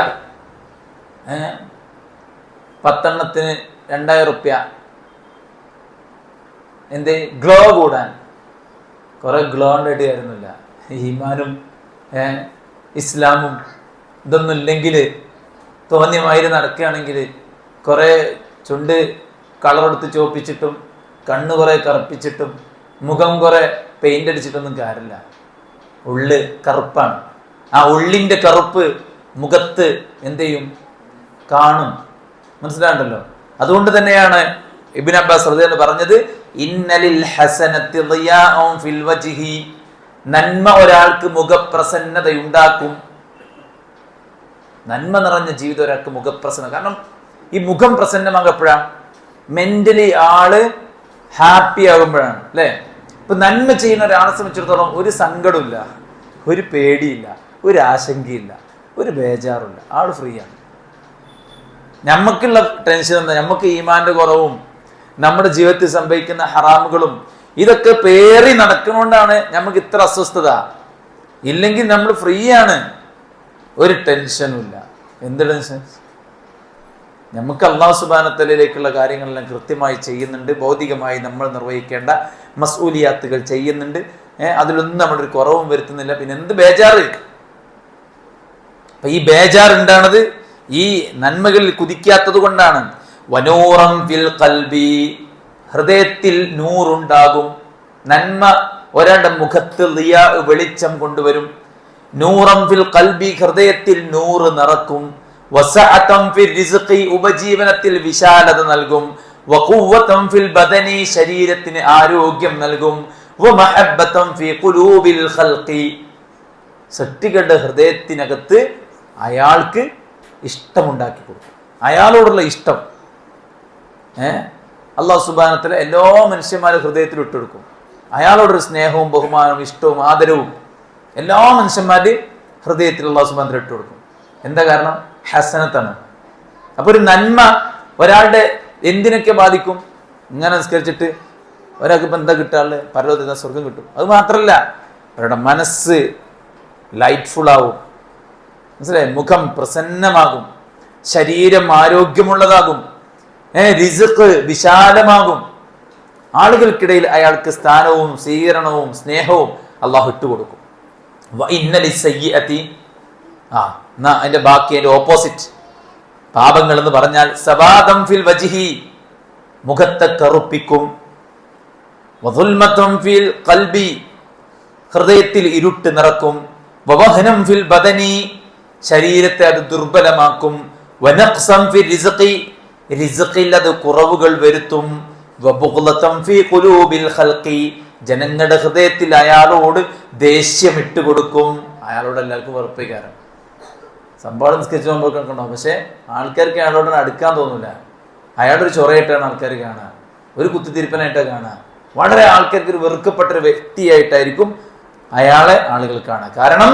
10 എണ്ണത്തിന് 2000 റുപ്യ. എന്തേ? ഗ്ലോ കൂടാൻ. കുറെ ഗ്ലോ ഉണ്ടായിട്ട് കാര്യമൊന്നുമില്ല. ഈമാനും ഇസ്ലാമും ഇതൊന്നും ഇല്ലെങ്കിൽ, തോന്നിയമാതിരി നടക്കുകയാണെങ്കിൽ, കുറെ ചുണ്ട് കളറെടുത്ത് ചോപ്പിച്ചിട്ടും കണ്ണ് കുറെ കറുപ്പിച്ചിട്ടും മുഖം കുറെ പെയിന്റ് അടിച്ചിട്ടൊന്നും കാര്യമില്ല. ഉള്ള് കറുപ്പാണ്. ആ ഉള്ളിന്റെ കറുപ്പ് മുഖത്ത് എന്ത് ചെയ്യും? കാണും. മനസ്സിലാണ്ടല്ലോ. അതുകൊണ്ട് തന്നെയാണ് ഇബ്നു അബ്ബാസ് റളിയല്ലാഹു അൻഹു പറഞ്ഞത്, ഇന്നലിൽ ഹസനത്തി ദിയാഉൻ ഫിൽ വജ്ഹി, നന്മ ഒരാൾക്ക് മുഖപ്രസന്നതയുണ്ടാക്കും. നന്മ നിറഞ്ഞ ജീവിതം ഒരാൾക്ക് മുഖപ്രസന്ന. കാരണം ഈ മുഖം പ്രസന്നമാകപ്പോഴാണ് മെന്റലി ആള് ഹാപ്പി ആകുമ്പോഴാണ്, അല്ലെ? ഇപ്പൊ നന്മ ചെയ്യുന്ന ഒരാളെ സംബന്ധിച്ചിടത്തോളം ഒരു സങ്കടമില്ല, ഒരു പേടിയില്ല, ഒരു ആശങ്കയില്ല, ഒരു ബേജാറില്ല. ആള് ഫ്രീ ആണ്. നമുക്കുള്ള ടെൻഷൻ എന്താ? നമുക്ക് ഈമാന്റെ കുറവും നമ്മുടെ ജീവിതത്തിൽ സംഭവിക്കുന്ന ഹറാമുകളും ഇതൊക്കെ പേറി നടക്കുന്നതുകൊണ്ടാണ് നമുക്ക് ഇത്ര അസ്വസ്ഥത. ഇല്ലെങ്കിൽ നമ്മൾ ഫ്രീ ആണ്, ഒരു ടെൻഷനും ഇല്ല. എന്ത് ടെൻഷൻ? നമുക്ക് അല്ലാഹു സുബ്ഹാനഹു വ തആലയിലേക്കുള്ള കാര്യങ്ങളെല്ലാം കൃത്യമായി ചെയ്യുന്നുണ്ട്. ഭൗതികമായി നമ്മൾ നിർവഹിക്കേണ്ട മസ്ഊലിയാത്തുകൾ ചെയ്യുന്നുണ്ട്. അതിലൊന്നും നമ്മളൊരു കുറവും വരുത്തുന്നില്ല. പിന്നെ എന്ത് ബേജാറ്? അപ്പൊ ഈ ബേജാർ ഉണ്ടാണത് ഈ നന്മകളിൽ കുതിക്കാത്തത് കൊണ്ടാണ്. വനൂറം ഫിൽ ഖൽബി, ഹൃദയത്തിൽ നൂറുണ്ടാകും. നന്മ ഒരാളുടെ മുഖത്ത് ദിയാ, വെളിച്ചം കൊണ്ടുവരും. നൂറം ഫിൽ ഖൽബി, ഹൃദയത്തിൽ നൂറ് നിറക്കും. വസഅതം ഫിൽ റിസ്ഖി, ഉപജീവനത്തിൽ വിശാലത നൽകും. വഖുവ്വതം ഫിൽ ബദനി, ശരീരത്തിന് ആരോഗ്യം നൽകും. വമഹബ്ബതം ഫി ഖുലൂബിൽ ഖൽഖി, സൃഷ്ടികളുടെ ഹൃദയത്തിനകത്ത് അയാൾക്ക് ഇഷ്ടമുണ്ടാക്കി കൊടുക്കും. അയാളോടുള്ള ഇഷ്ടം അല്ലാഹു സുബ്ഹാനഹു വ തആല എല്ലാ മനുഷ്യന്മാരുടെ ഹൃദയത്തിൽ ഇട്ടുകൊടുക്കും. അയാളോടൊരു സ്നേഹവും ബഹുമാനവും ഇഷ്ടവും ആദരവും എല്ലാ മനുഷ്യന്മാരുടെ ഹൃദയത്തിൽ അല്ലാഹു സുബ്ഹാനഹു വ തആല ഇട്ടുകൊടുക്കും. എന്താ കാരണം? ഹസനത്താണ്. അപ്പൊ ഒരു നന്മ ഒരാളുടെ എന്തിനൊക്കെ ബാധിക്കും? ഇങ്ങനെ നിസ്കരിച്ചിട്ട് ഒരാൾക്ക് ഇപ്പം എന്താ കിട്ടാറുള്ളത്? പരലോകത്ത് സ്വർഗം കിട്ടും. അത് മാത്രമല്ല, അവരുടെ മനസ്സ് ലൈറ്റ്ഫുൾ ആവും. മനസ്സിലായി? മുഖം പ്രസന്നമാകും, ശരീരം ആരോഗ്യമുള്ളതാകും, റിസ്ഖ് വിശാലമാകും. ആളുകൾക്കിടയിൽ അയാൾക്ക് സ്ഥാനവും സ്വീകരണവും സ്നേഹവും അള്ളാഹു ഇട്ടുകൊടുക്കും. അതിന്റെ ബാക്കി, അതിന്റെ ഓപ്പോസിറ്റ് പാപങ്ങൾ എന്ന് പറഞ്ഞാൽ സവാദം ഫിൽ വജ്ഹി, മുഖത്തെ കറുപ്പിക്കും. വദുൽമതും ഫിൽ ഖൽബി, ഹൃദയത്തിൽ ഇരുട്ട് നിറക്കും. വവഹനം ഫിൽ ബദനി, ശരീരത്തെ അത് ദുർബലമാക്കും. വനഖ്സം ഫിൽ റിസ്ഖി, റിസ്ഖിൽ അത് കുറവുകൾ വരുത്തും. വബുഗ്ളതം ഫീ ഖുലൂബിൽ ഖൽഖി, ജനങ്ങളുടെ ഹൃദയത്തിൽ അയാളോട് ദേഷ്യം ഇട്ടുകൊടുക്കും. അയാളോട് എല്ലാവർക്കും വെറുപ്പിക്കാരം. സംഭവം നിസ്കരിച്ച് പോകുമ്പോൾ കണ്ടോ, പക്ഷെ ആൾക്കാർക്ക് അയാളോട് അടുക്കാൻ തോന്നില്ല. അയാളൊരു ചൊറയായിട്ടാണ് ആൾക്കാർ കാണുക, ഒരു കുത്തിത്തിരിപ്പനായിട്ടാണ് കാണുക. വളരെ ആൾക്കാർക്ക് ഒരു വെറുക്കപ്പെട്ട ഒരു വ്യക്തിയായിട്ടായിരിക്കും അയാളെ ആളുകൾ കാണുക. കാരണം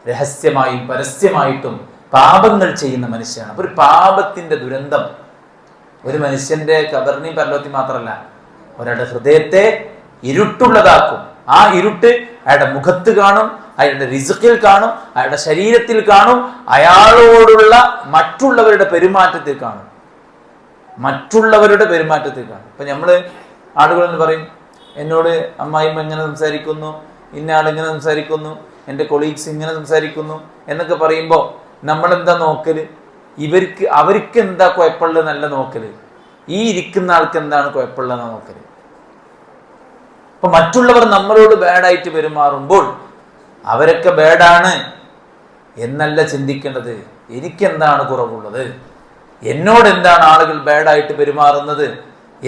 രഹസ്യമായും പരസ്യമായിട്ടും പാപങ്ങൾ ചെയ്യുന്ന മനുഷ്യനാണ്. അപ്പൊ ഒരു പാപത്തിന്റെ ദുരന്തം ഒരു മനുഷ്യന്റെ കബറിനെയും പരലോകത്തെയും മാത്രമല്ല, ഒരാളുടെ ഹൃദയത്തെ ഇരുട്ടുള്ളതാക്കും. ആ ഇരുട്ട് അയാളുടെ മുഖത്ത് കാണും, അയാളുടെ റിസ്ഖിൽ കാണും, അയാളുടെ ശരീരത്തിൽ കാണും, അയാളോടുള്ള മറ്റുള്ളവരുടെ പെരുമാറ്റത്തിൽ കാണും. മറ്റുള്ളവരുടെ പെരുമാറ്റത്തിൽ കാണും. ഇപ്പൊ നമ്മള് ആളുകളെന്ന് പറയും, എന്നോട് അമ്മായിമ്മ ഇങ്ങനെ സംസാരിക്കുന്നു, ഇന്ന ആളിങ്ങനെ സംസാരിക്കുന്നു, എൻ്റെ കൊളീഗ്സ് ഇങ്ങനെ സംസാരിക്കുന്നു എന്നൊക്കെ പറയുമ്പോൾ നമ്മളെന്താ നോക്കല്? അവർക്ക് എന്താ കുഴപ്പമുള്ളത് നല്ല നോക്കല്, ഈ ഇരിക്കുന്ന ആൾക്ക് എന്താണ് കുഴപ്പമുള്ളതെന്ന് നോക്കല്. അപ്പൊ മറ്റുള്ളവർ നമ്മളോട് ബാഡായിട്ട് പെരുമാറുമ്പോൾ അവരൊക്കെ ബാഡാണ് എന്നല്ല ചിന്തിക്കേണ്ടത്. എനിക്കെന്താണ് കുറവുള്ളത്, എന്നോട് എന്താണ് ആളുകൾ ബാഡായിട്ട് പെരുമാറുന്നത്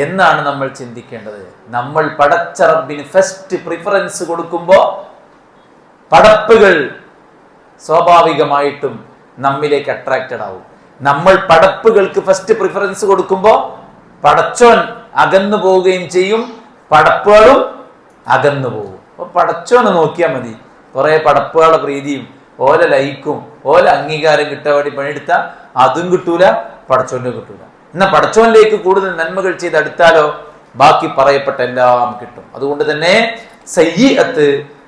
എന്നാണ് നമ്മൾ ചിന്തിക്കേണ്ടത്. നമ്മൾ പടച്ച റബ്ബിന് ഫസ്റ്റ് പ്രിഫറൻസ് കൊടുക്കുമ്പോൾ പടപ്പുകൾ സ്വാഭാവികമായിട്ടും നമ്മിലേക്ക് അട്രാക്റ്റഡ് ആവും. നമ്മൾ പടപ്പുകൾക്ക് ഫസ്റ്റ് പ്രിഫറൻസ് കൊടുക്കുമ്പോൾ പടച്ചോൻ അകന്നു പോവുകയും ചെയ്യും, പടപ്പുകളും അകന്നു പോകും. അപ്പൊ പടച്ചോനെ നോക്കിയാൽ മതി. കുറെ പടപ്പുകളുടെ പ്രീതിയും ഓല ലൈക്കും ഓല അംഗീകാരം കിട്ടാൻ വേണ്ടി പണിയെടുത്താൽ അതും കിട്ടൂല, പടച്ചോന്റെ കിട്ടൂല. എന്നാൽ പടച്ചോനിലേക്ക് കൂടുതൽ നന്മകൾ ചെയ്ത് അടുത്താലോ ബാക്കി പറയപ്പെട്ട എല്ലാം കിട്ടും. അതുകൊണ്ട് തന്നെ സയ്യിഅത്ത്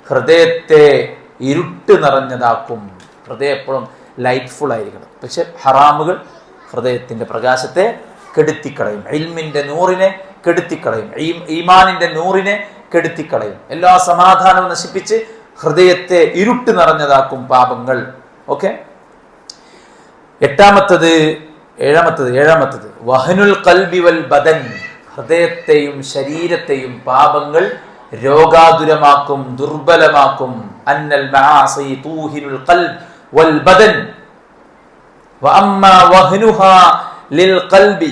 ഹൃദയത്തെ ഇരുട്ട് നിറഞ്ഞതാക്കും. ഹൃദയം എപ്പോഴും ലൈറ്റ്ഫുൾ ആയിരിക്കണം. പക്ഷെ ഹറാമുകൾ ഹൃദയത്തിന്റെ പ്രകാശത്തെ കെടുത്തിക്കളയും, ഇൽമിന്റെ നൂറിനെ കെടുത്തിക്കളയും, ഈമാനിന്റെ നൂറിനെ കെടുത്തിക്കളയും. എല്ലാ സമാധാനവും നശിപ്പിച്ച് ഹൃദയത്തെ ഇരുട്ട് നിറഞ്ഞതാക്കും പാപങ്ങൾ. ഓക്കെ, ഏഴാമത്തത് വഹനുൽ ഖൽബി വൽ ബദൻ, ഹൃദയത്തെയും ശരീരത്തെയും പാപങ്ങൾ രോഗാതുരമാക്കും, ദുർബലമാക്കും. അന്നൽ മആസി തൂഹിനുൽ ഖൽബ് വൽ ബദൻ വഅമ്മാ വഹനുഹാ ലിൽ ഖൽബി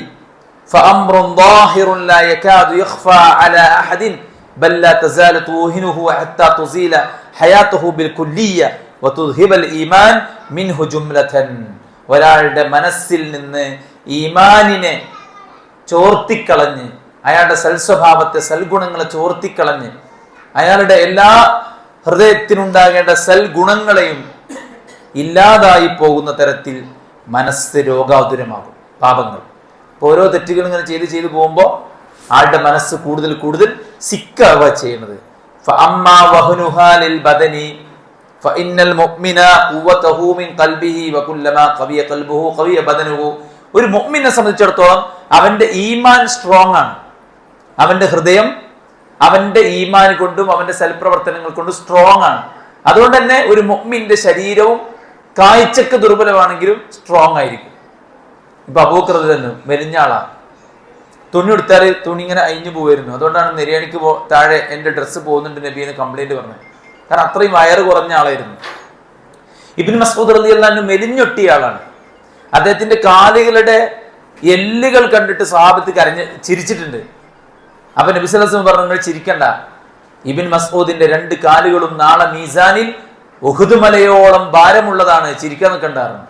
ഫഅംറുൻ ളാഹിറുൻ ലാ യകാദു യഖ്ഫാ അലാ അഹദിൻ ബൽ ലാ തസാല തൂഹിനുഹു ഹത്താ തുസീല ഹയാതുഹു ബിൽ കുല്ലിയ്യ വതുദ്ഹിബൽ ഈമാൻ മിൻഹു ജുംലതൻ. ഒരാളുടെ മനസ്സിൽ നിന്ന് ഈമാനിനെ ചോർത്തിക്കളഞ്ഞ്, അയാളുടെ സൽസ്വഭാവത്തെ സൽഗുണങ്ങളെ ചോർത്തിക്കളഞ്ഞ്, അയാളുടെ എല്ലാ ഹൃദയത്തിനുണ്ടാകേണ്ട സൽഗുണങ്ങളെയും ഇല്ലാതായി പോകുന്ന തരത്തിൽ മനസ്സ് രോഗാതുരമാകും പാപങ്ങൾ. ഓരോ തെറ്റുകൾ ഇങ്ങനെ ചെയ്ത് പോകുമ്പോൾ ആളുടെ മനസ്സ് കൂടുതൽ കൂടുതൽ സിക്കാവുക ചെയ്യുന്നത്. ഫഅമ്മാ വഹനുഹാ ലിൽ ബദനി ഫഇന്നൽ മുഅ്മിന ഖുവതഹു മിൻ ഖൽബിഹി വകുല്ലമാ ഖവിയ ഖൽബുഹു ഖവിയ ബദനുഹു. ഒരു മുഅ്മിനെ സംബന്ധിച്ചിടത്തോളം അവന്റെ ഈമാൻ സ്ട്രോങ് ആണ്. അവന്റെ ഹൃദയം അവന്റെ ഈമാൻ കൊണ്ടും അവന്റെ സൽപ്രവർത്തനങ്ങൾ കൊണ്ടും സ്ട്രോങ് ആണ്. അതുകൊണ്ട് തന്നെ ഒരു മുഅ്മിന്റെ ശരീരവും കാഴ്ചക്ക് ദുർബലമാണെങ്കിലും സ്ട്രോങ് ആയിരിക്കും. ഇപ്പൊ അബൂബക്കർ തന്നെ മെലിഞ്ഞ ആളാണ്. തുണി എടുത്താൽ തുണി ഇങ്ങനെ അഴിഞ്ഞു പോയിരുന്നു. അതുകൊണ്ടാണ് നിര്യാണിക്ക് താഴെ എൻ്റെ ഡ്രസ്സ് പോകുന്നുണ്ട് നബി എന്ന് കംപ്ലൈന്റ് പറഞ്ഞത്. കാരണം അത്രയും വയറ് കുറഞ്ഞ ആളായിരുന്നു. ഇബ്നു മസ്ഊദ് റളിയല്ലാഹു അൻഹു മെലിഞ്ഞൊട്ടിയ ആളാണ്. അദ്ദേഹത്തിന്റെ കാലുകളുടെ എല്ലുകൾ കണ്ടിട്ട് സ്വഹാബത്ത് ചിരിച്ചിട്ടുണ്ട്. അപ്പൊ നബി സല്ലല്ലാഹു അലൈഹി വസല്ലം പറഞ്ഞു, നിങ്ങൾ ചിരിക്കണ്ട, ഇബ്നു മസ്ഊദിന്റെ 2 കാലുകളും നാളെ മീസാനിൽ ഉഹുദ് മലയോളം ഭാരമുള്ളതാണ്, ചിരിക്കാൻ നിൽക്കണ്ടായിരുന്നു.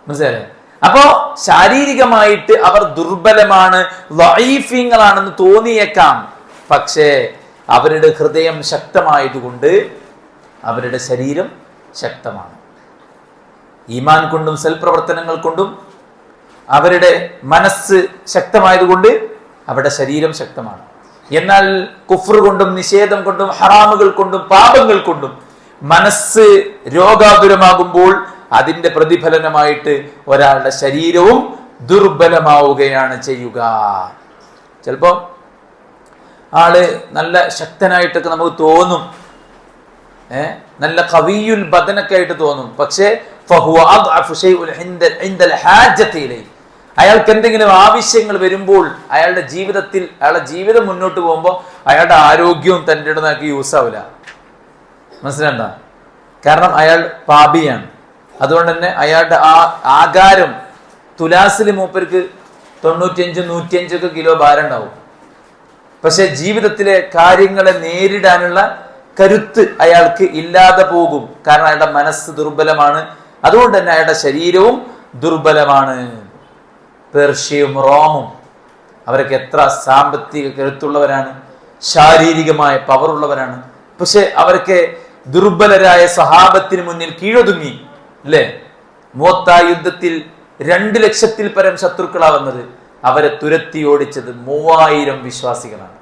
മനസ്സിലായേ? അപ്പോ ശാരീരികമായിട്ട് അവർ ദുർബലമാണ്, ലഈഫീങ്ങളാണെന്ന് തോന്നിയേക്കാം. പക്ഷേ അവരുടെ ഹൃദയം ശക്തമായതുകൊണ്ട് അവരുടെ ശരീരം ശക്തമാണ്. ഈമാൻ കൊണ്ടും സൽപ്രവർത്തനങ്ങൾ കൊണ്ടും അവരുടെ മനസ്സ് ശക്തമായതുകൊണ്ട് അവരുടെ ശരീരം ശക്തമാണ്. എന്നാൽ കുഫ്ർ കൊണ്ടും നിഷേധം കൊണ്ടും ഹറാമുകൾ കൊണ്ടും പാപങ്ങൾ കൊണ്ടും മനസ്സ് രോഗാതുരമാകുമ്പോൾ അതിന്റെ പ്രതിഫലനമായിട്ട് ഒരാളുടെ ശരീരവും ദുർബലമാവുകയാണ് ചെയ്യുക. ചിലപ്പോ ആള് നല്ല ശക്തനായിട്ടൊക്കെ നമുക്ക് തോന്നും, നല്ല ഖവിയുൽ ബദനൊക്കെ ആയിട്ട് തോന്നും. പക്ഷേ അയാൾക്ക് എന്തെങ്കിലും ആവശ്യങ്ങൾ വരുമ്പോൾ അയാളുടെ ജീവിതം മുന്നോട്ട് പോകുമ്പോൾ അയാളുടെ ആരോഗ്യവും തൻ്റെ ഇടനാക്കി യൂസ് ആവില്ല. മനസ്സിലാണ്ട? കാരണം അയാൾ പാപിയാണ്. അതുകൊണ്ട് തന്നെ അയാളുടെ ആ ആകാരം തുലാസിൽ മൂപ്പർക്ക് 95-105 കിലോ ഭാരം ഉണ്ടാവും. പക്ഷെ ജീവിതത്തിലെ കാര്യങ്ങളെ നേരിടാനുള്ള കരുത്ത് അയാൾക്ക് ഇല്ലാതെ പോകും. കാരണം അയാളുടെ മനസ്സ് ദുർബലമാണ്. അതുകൊണ്ട് തന്നെ അയാളുടെ ശരീരവും ദുർബലമാണ്. പേർഷ്യയും റോമും അവരൊക്കെ എത്ര സാമ്പത്തിക കരുത്തുള്ളവരാണ്, ശാരീരികമായ പവറുള്ളവരാണ്. പക്ഷെ അവരൊക്കെ ദുർബലരായ സഹാബത്തിന് മുന്നിൽ കീഴൊതുങ്ങി. അല്ലേ? മൂത്ത യുദ്ധത്തിൽ 2 ലക്ഷത്തിൽ പരം ശത്രുക്കളാ വന്നത്. അവരെ തുരത്തി ഓടിച്ചത് 3000 വിശ്വാസികളാണ്.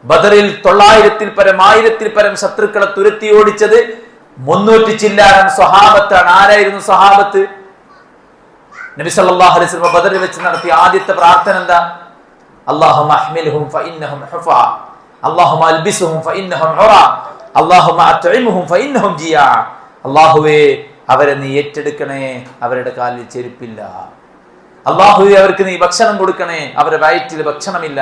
ബദറിൽ 900-ൽ പരം 1000-ൽ പരം ശത്രുക്കളെ തുരത്തി ഓടിച്ചത് 300 ചില്ലാനം സ്വഹാബത്താണ്. ആരായിരുന്നു സ്വഹാബത്ത്? നബി സല്ലല്ലാഹു അലൈഹി വസല്ലം ബദറിൽ വെച്ച് നടത്തിയ ആദ്യത്തെ പ്രാർത്ഥന എന്താ? അല്ലാഹുമ്മ അഹ്മിൽഹും ഫഇന്നഹും ഹുഫാ, അല്ലാഹുമ്മ അൽബിസ്ഹും ഫഇന്നഹും ഉറാ, അല്ലാഹുമ്മ അത്ഇംഹും ഫഇന്നഹും ജിയാ. അല്ലാഹുവേ, അവരെ നീ ഏറ്റെടുക്കണേ, അവരുടെ കാലിൽ ചെരുപ്പില്ല. അള്ളാഹുവേ അവർക്ക് നീ ഭക്ഷണം കൊടുക്കണേ, അവരുടെ വയറ്റിൽ ഭക്ഷണമില്ല.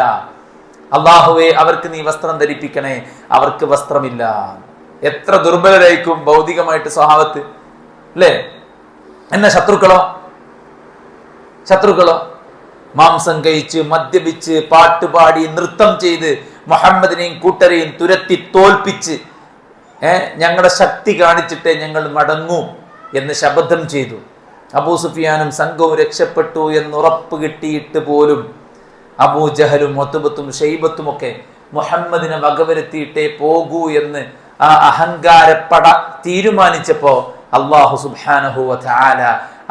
അള്ളാഹുവേ അവർക്ക് നീ വസ്ത്രം ധരിപ്പിക്കണേ, അവർക്ക് വസ്ത്രമില്ല. എത്ര ദുർബലരായിരിക്കും ഭൗതികമായിട്ട് സ്വഭാവത്ത്, അല്ലേ? എന്നാ ശത്രുക്കളോ മാംസം കഴിച്ച് മദ്യപിച്ച് പാട്ടുപാടി നൃത്തം ചെയ്ത് മുഹമ്മദിനെയും കൂട്ടരെയും തുരത്തി തോൽപ്പിച്ച് ഞങ്ങളുടെ ശക്തി കാണിച്ചിട്ടേ ഞങ്ങൾ മടങ്ങൂ എന്ന് ശപഥം ചെയ്തു. അബൂ സുഫിയാനും സംഘവും രക്ഷപ്പെട്ടു എന്ന് ഉറപ്പ് കിട്ടിയിട്ട് പോലും അബൂജഹലും ഒത്തുബത്തും ഷെയ്ബത്തും ഒക്കെ മുഹമ്മദിനെ വകവരുത്തിയിട്ടേ പോകൂ എന്ന് ആ അഹങ്കാരപ്പട തീരുമാനിച്ചപ്പോ അല്ലാഹു സുബ്ഹാനഹു വ തആല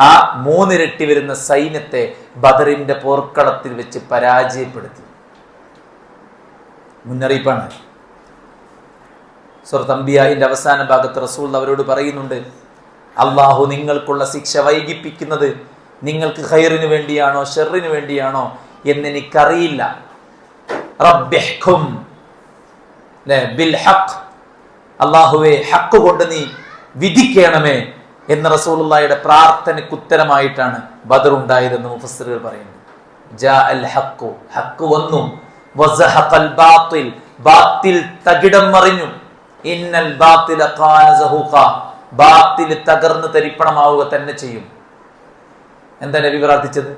ആ 3 ഇരട്ടി വരുന്ന സൈന്യത്തെ ബദറിന്റെ പോർക്കളത്തിൽ വെച്ച് പരാജയപ്പെടുത്തി. മുന്നറിയിപ്പാണ്. സൂറത്ത് അംബിയാഹിന്റെ അവസാന ഭാഗത്ത് റസൂൽ അവരോട് പറയുന്നുണ്ട്, അള്ളാഹു നിങ്ങൾക്കുള്ള ശിക്ഷ വൈകിപ്പിക്കുന്നത് നിങ്ങൾക്ക് ഖൈറിന് വേണ്ടിയാണോ ഷർറിന് വേണ്ടിയാണോ എന്നെനിക്കറിയില്ല. റബ്ബിഹ്കും ബിൽ ഹഖ്, അള്ളാഹുവേ ഹക്ക് കൊണ്ട് നീ വിധിക്കണമേ എന്ന് റസൂലുള്ളാഹിയുടെ പ്രാർത്ഥനയ്ക്ക് ഉത്തരമായിട്ടാണ് ബദർ ഉണ്ടായതെന്ന് മുഫസ്സിറുകൾ പറയുന്നു. ജാ അൽ ഹഖ്, ഹക്ക് വന്നു. വസഹഖൽ ബാത്തിൽ, ബാത്തിൽ തകിടം മറിഞ്ഞു. ഇന്നൽ ബാത്തില ഖാന സഹൂഖ, ബാത്തിൽ തകർന്ന് തരിപ്പണമാവുക തന്നെ ചെയ്യും. എന്താ നബി പ്രാർത്ഥിച്ചത്?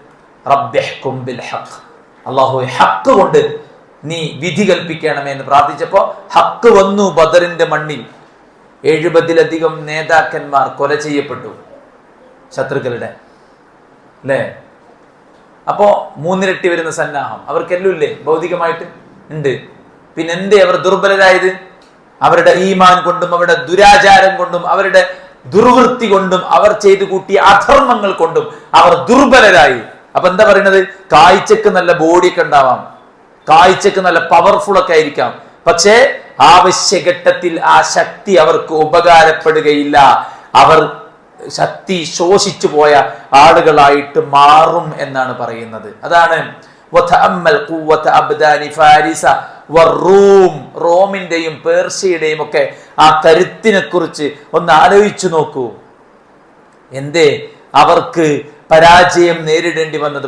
റബ്ബിഹ്കും ബിൽ ഹഖ്, അല്ലാഹുവേ ഹക്ക് കൊണ്ട് നീ വിധി കൽപ്പിക്കണമേ എന്ന് പ്രാർത്ഥിച്ചപ്പോ ഹക്ക് വന്നു. ബദറിന്റെ മണ്ണിൽ 70-ലധികം നേതാക്കന്മാർ കൊല ചെയ്യപ്പെട്ടു ശത്രുക്കളുടെ, അല്ലേ? അപ്പോ 3 ഇരട്ടി വരുന്ന സന്നാഹം അവർക്കെല്ലാം ഇല്ലേ? ഭൗതികമായിട്ട് ഉണ്ട്. പിന്നെ എന്തേ അവർ ദുർബലരായത്? അവരുടെ ഈമാൻ കൊണ്ടും അവരുടെ ദുരാചാരം കൊണ്ടും അവരുടെ ദുർവൃത്തി കൊണ്ടും അവർ ചെയ്തു കൂട്ടിയ അധർമ്മങ്ങൾ കൊണ്ടും അവർ ദുർബലരായി. അപ്പൊ എന്താ പറയുന്നത്? കാഴ്ചക്ക് നല്ല ബോഡിയൊക്കെ ഉണ്ടാവാം, കാഴ്ചക്ക് നല്ല പവർഫുൾ ഒക്കെ ആയിരിക്കാം, പക്ഷേ ആവശ്യഘട്ടത്തിൽ ആ ശക്തി അവർക്ക് ഉപകാരപ്പെടുകയില്ല. അവർ ശക്തി ശോഷിച്ചു പോയ ആളുകളായിട്ട് മാറും എന്നാണ് പറയുന്നത്. അതാണ് റോമിന്റെയും പേർഷ്യയുടെയും ഒക്കെ ആ കരുത്തിനെ കുറിച്ച് ഒന്ന് ആലോചിച്ചു നോക്കൂ. എന്തേ അവർക്ക് പരാജയം നേരിടേണ്ടി വന്നത്?